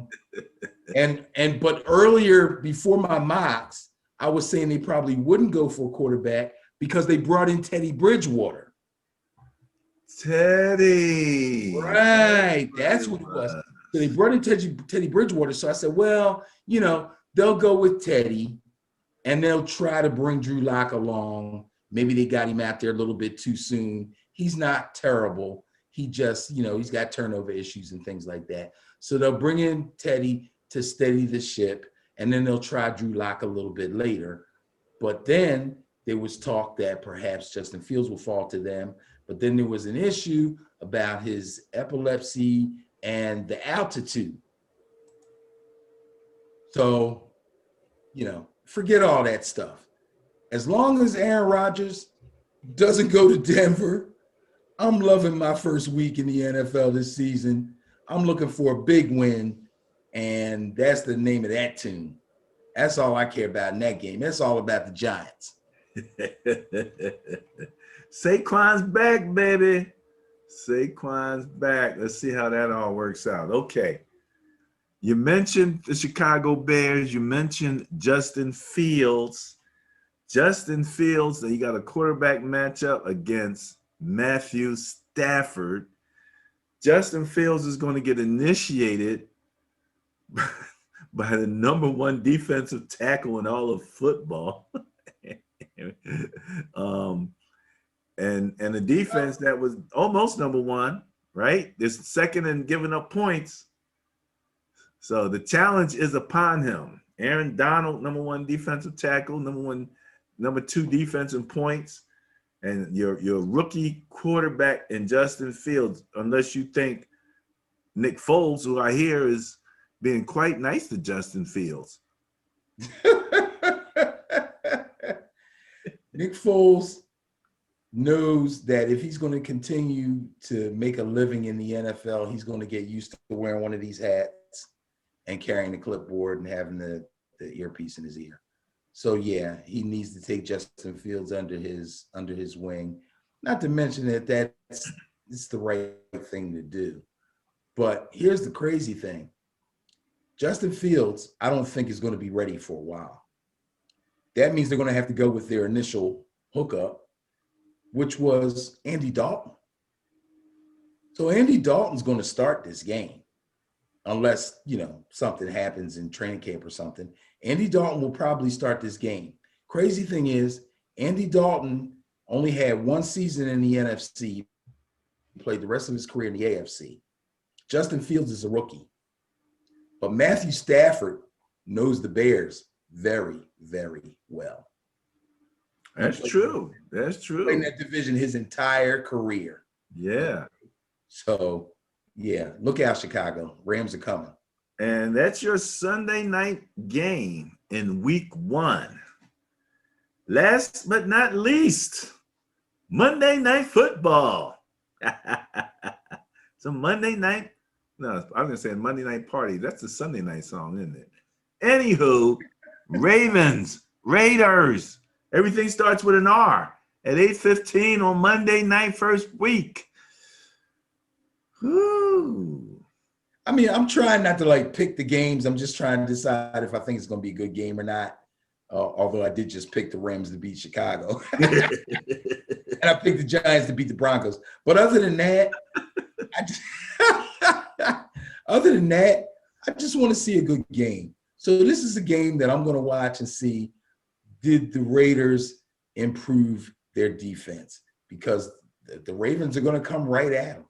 earlier, before my mocks, I was saying they probably wouldn't go for a quarterback because they brought in Teddy Bridgewater. Teddy. Right, that's what it was. So they brought in Teddy Bridgewater. So I said, well, they'll go with Teddy and they'll try to bring Drew Lock along. Maybe they got him out there a little bit too soon. He's not terrible. He just, he's got turnover issues and things like that. So they'll bring in Teddy to steady the ship, and then they'll try Drew Lock a little bit later. But then there was talk that perhaps Justin Fields will fall to them. But then there was an issue about his epilepsy and the altitude. So, forget all that stuff. As long as Aaron Rodgers doesn't go to Denver, I'm loving my first week in the NFL this season. I'm looking for a big win, and that's the name of that tune. That's all I care about in that game. That's all about the Giants. Saquon's back, baby. Saquon's back. Let's see how that all works out. Okay. You mentioned the Chicago Bears. You mentioned Justin Fields. Justin Fields, he got a quarterback matchup against Matthew Stafford. Justin Fields is going to get initiated by the number one defensive tackle in all of football. And a defense that was almost number one, right? It's second in giving up points. So the challenge is upon him. Aaron Donald, number one defensive tackle, number two defense in points, and your rookie quarterback in Justin Fields, unless you think Nick Foles, who I hear is being quite nice to Justin Fields. Nick Foles knows that if he's going to continue to make a living in the NFL, he's going to get used to wearing one of these hats and carrying the clipboard and having the earpiece in his ear. So yeah, he needs to take Justin Fields under his wing. Not to mention that it's the right thing to do. But here's the crazy thing. Justin Fields, I don't think is going to be ready for a while. That means they're going to have to go with their initial hookup, which was Andy Dalton. So Andy Dalton's going to start this game unless, something happens in training camp or something. Andy Dalton will probably start this game. Crazy thing is, Andy Dalton only had one season in the NFC. He played the rest of his career in the AFC. Justin Fields is a rookie. But Matthew Stafford knows the Bears very, very well. That's true. That's true. Playing that division his entire career. Yeah. So, yeah, look out, Chicago. Rams are coming. And that's your Sunday night game in week 1. Last but not least, Monday Night Football. So Monday night, no, I'm going to say Monday Night Party. That's a Sunday night song, isn't it? Anywho, Ravens, Raiders. Everything starts with an R at 8:15 on Monday night, first week. Woo. I mean, I'm trying not to pick the games. I'm just trying to decide if I think it's going to be a good game or not. Although I did just pick the Rams to beat Chicago. And I picked the Giants to beat the Broncos. But other than that, I just want to see a good game. So this is a game that I'm going to watch and see, did the Raiders improve their defense? Because the Ravens are going to come right at them.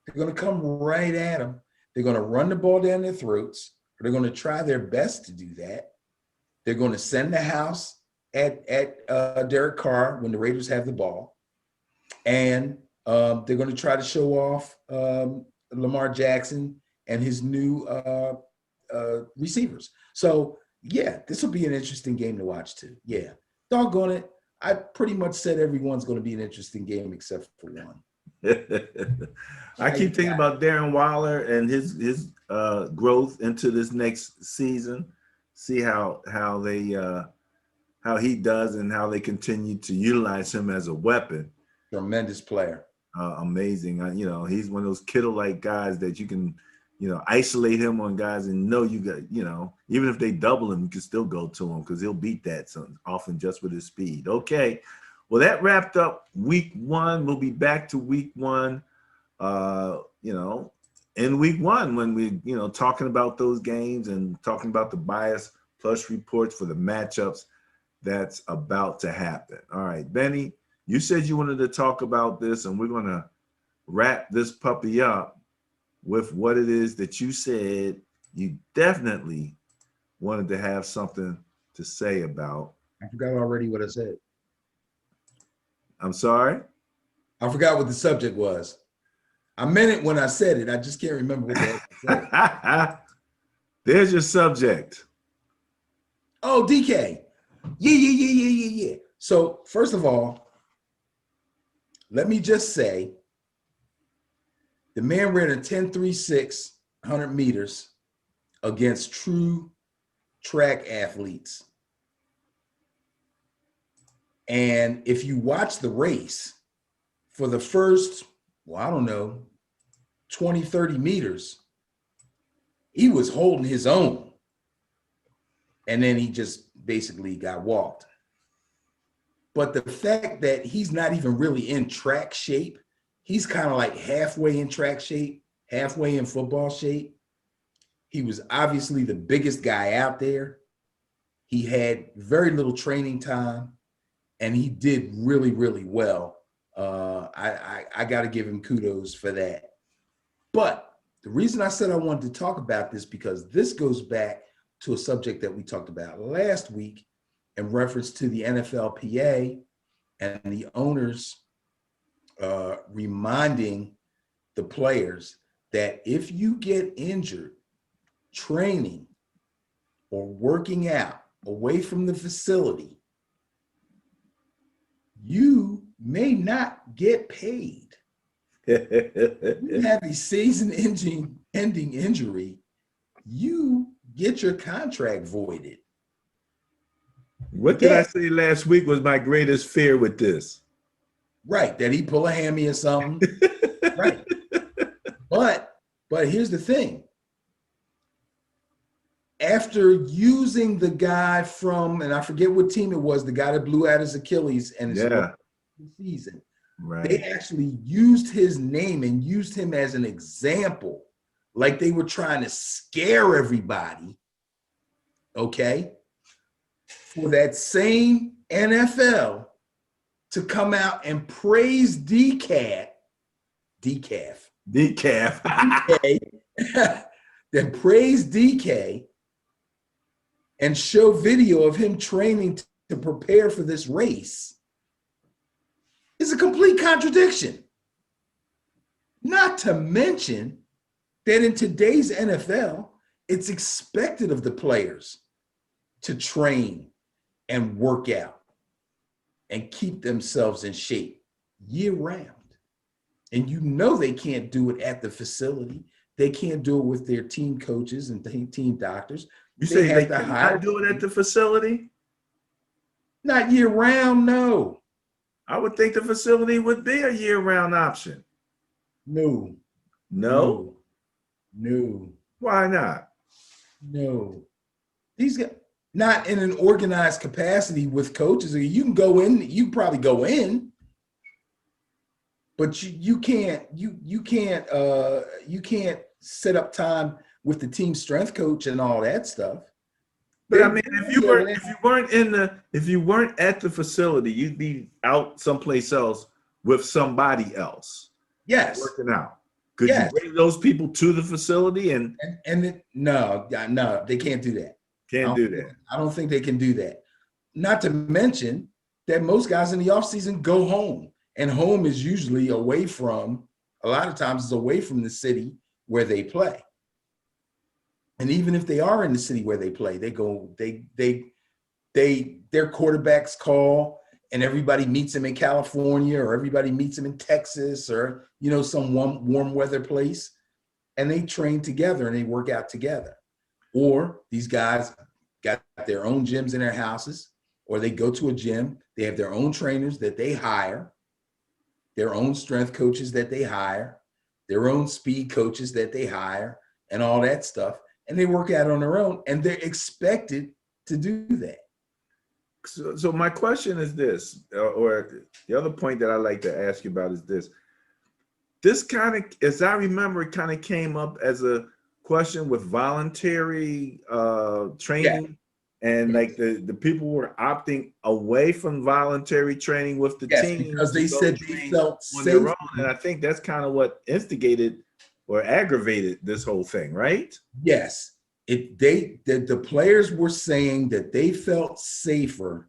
They're going to come right at them. They're going to run the ball down their throats. They're going to try their best to do that. They're going to send the house at Derek Carr when the Raiders have the ball. And They're going to try to show off Lamar Jackson and his new receivers. So, yeah, this will be an interesting game to watch too. Yeah, doggone it. I pretty much said everyone's going to be an interesting game except for one. I keep thinking about Darren Waller and his growth into this next season. See how he does and how they continue to utilize him as a weapon. Tremendous player. Amazing. He's one of those Kittle-like guys that you can, isolate him on guys and know you got, even if they double him, you can still go to him because he'll beat that so often just with his speed. Okay. Well, that wrapped up week one. We'll be back to week one, in week one when we, talking about those games and talking about the bias plus reports for the matchups that's about to happen. All right, Benny, you said you wanted to talk about this, and we're going to wrap this puppy up with what it is that you said you definitely wanted to have something to say about. I forgot already what I said. I'm sorry? I forgot what the subject was. I meant it when I said it. I just can't remember what that was. There's your subject. Oh, DK. Yeah. So, first of all, let me just say, the man ran a 10.36 100 meters against true track athletes. And if you watch the race for the first, 20, 30 meters, he was holding his own. And then he just basically got walked. But the fact that he's not even really in track shape, he's kind of like halfway in track shape, halfway in football shape. He was obviously the biggest guy out there. He had very little training time, and he did really, really well. I got to give him kudos for that. But the reason I said I wanted to talk about this, because this goes back to a subject that we talked about last week in reference to the NFLPA and the owners reminding the players that if you get injured training or working out away from the facility, you may not get paid. You have a season-ending injury, you get your contract voided. What did I say last week was my greatest fear with this? Right, that he pull a hammy or something. Right. But here's the thing. After using the guy from, and I forget what team it was, the guy that blew out his Achilles and his season, right. They actually used his name and used him as an example, like they were trying to scare everybody, okay, for that same NFL to come out and praise decaf, then praise DK and show video of him training to prepare for this race is a complete contradiction. Not to mention that in today's NFL, it's expected of the players to train and work out and keep themselves in shape year round. And you know they can't do it at the facility. They can't do it with their team coaches and team doctors. You say they cannot do it at the facility? Not year round, no. I would think the facility would be a year-round option. No. Why not? No. These guys, not in an organized capacity with coaches. You can go in, you probably go in, but you can't set up time with the team strength coach and all that stuff. But I mean, if you weren't at the facility, you'd be out someplace else with somebody else. Yes. Working out. Could you bring those people to the facility no, they can't do that. I don't think they can do that. Not to mention that most guys in the offseason go home And home is usually away from, a lot of times it's away from the city where they play. And even if they are in the city where they play, their quarterbacks call and everybody meets them in California, or everybody meets them in Texas, or, some warm weather place. And they train together and they work out together. Or these guys got their own gyms in their houses, or they go to a gym. They have their own trainers that they hire, their own strength coaches that they hire, their own speed coaches that they hire, and all that stuff. And they work out on their own, and they're expected to do that. So my question is this, or the other point that I like to ask you about is this. This kind of, as I remember, it kind of came up as a question with voluntary training. Yeah. And like the people were opting away from voluntary training with the team because they said they felt on their own. And I think that's kind of what instigated or aggravated this whole thing, right? Yes. The players were saying that they felt safer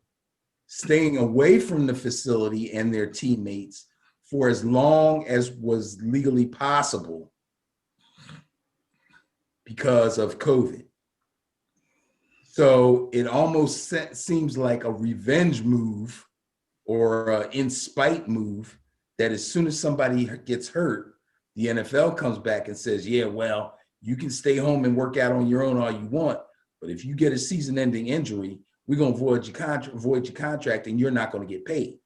staying away from the facility and their teammates for as long as was legally possible because of COVID. So it almost seems like a revenge move or an in spite move, that as soon as somebody gets hurt, the NFL comes back and says, yeah, well, you can stay home and work out on your own all you want, but if you get a season-ending injury, we're going to void your contract and you're not going to get paid.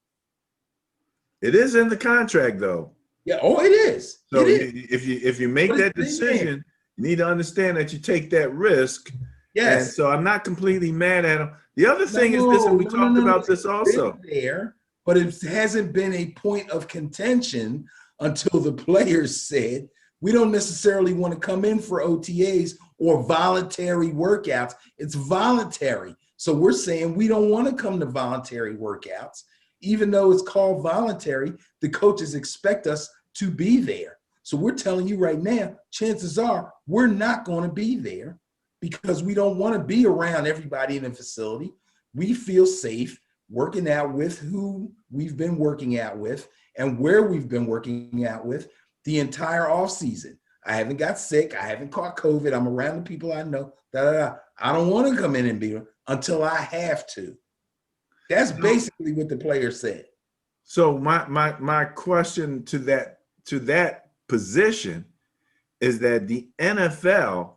It is in the contract, though. Yeah. Oh, it is. So if you make that decision, you need to understand that you take that risk. Yes. And so I'm not completely mad at him. The other thing is this, and we talked about this also. There, but it hasn't been a point of contention until the players said, we don't necessarily want to come in for OTAs or voluntary workouts. It's voluntary. So we're saying we don't want to come to voluntary workouts. Even though it's called voluntary, the coaches expect us to be there. So we're telling you right now, chances are we're not going to be there because we don't want to be around everybody in the facility. We feel safe working out with who we've been working out with and where we've been working out with the entire off season. I haven't got sick. I haven't caught COVID. I'm around the people I know. I don't want to come in and be until I have to. That's basically what the player said. So my question to that position is that the NFL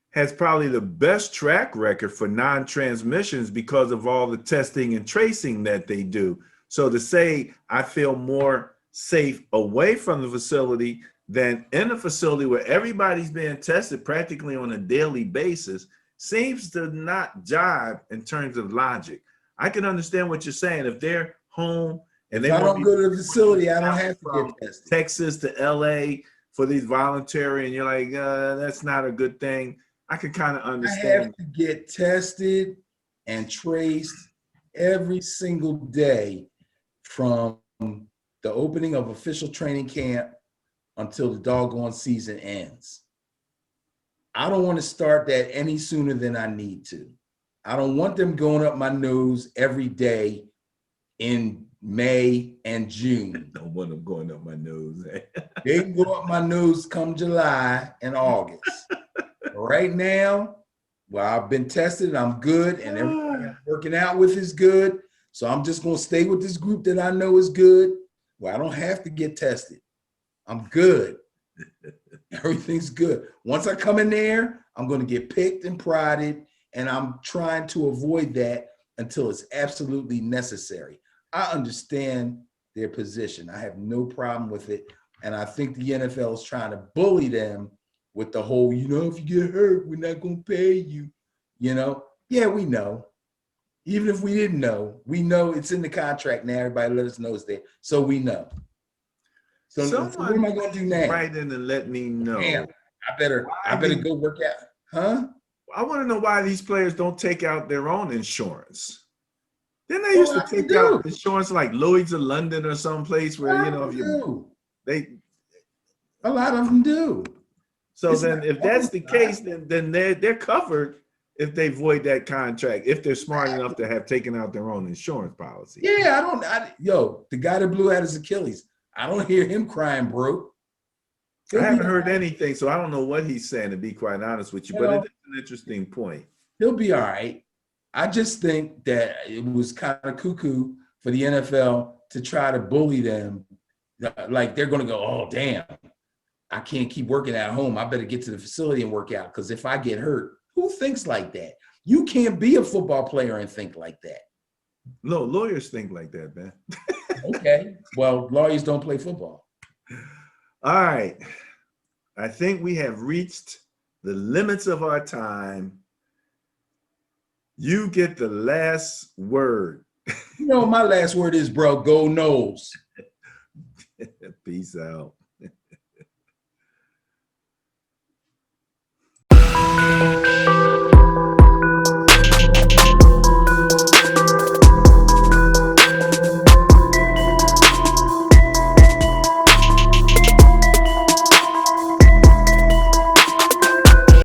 has probably the best track record for non-transmissions because of all the testing and tracing that they do. So to say I feel more safe away from the facility than in a facility where everybody's being tested practically on a daily basis seems to not jive in terms of logic. I can understand what you're saying. If they're home and they want to go to the facility, I don't have to get tested. Texas to LA for these voluntary, and you're like, that's not a good thing. I can kind of understand. I have to get tested and traced every single day from the opening of official training camp until the doggone season ends. I don't want to start that any sooner than I need to. I don't want them going up my nose every day in May and June. I don't want them going up my nose. They can go up my nose come July and August. Right now, well, I've been tested and I'm good, and everybody I'm working out with is good. So I'm just going to stay with this group that I know is good. Well, I don't have to get tested. I'm good. Everything's good. Once I come in there, I'm going to get picked and prodded, and I'm trying to avoid that until it's absolutely necessary. I understand their position. I have no problem with it. And I think the NFL is trying to bully them with the whole, if you get hurt, we're not going to pay you. Yeah, we know. Even if we didn't know, we know it's in the contract now. Everybody let us know it's there. So we know. So what am I going to do now? Write in and let me know. Damn, I better go work out. Huh? I want to know why these players don't take out their own insurance. Then they used to take out insurance like Lloyd's of London or someplace where, a lot of them do. So then if that's the case, then they're covered if they void that contract, if they're smart enough to have taken out their own insurance policy. Yeah, the guy that blew out his Achilles, I don't hear him crying broke. I haven't heard anything, so I don't know what he's saying, to be quite honest with you, but it is an interesting point. He'll be all right. I just think that it was kind of cuckoo for the NFL to try to bully them. Like they're going to go, oh, damn, I can't keep working at home. I better get to the facility and work out because if I get hurt, who thinks like that? You can't be a football player and think like that. No, lawyers think like that, man. Okay. Well, lawyers don't play football. All right. I think we have reached the limits of our time. You get the last word. You know, my last word is, bro, go Noles. Peace out.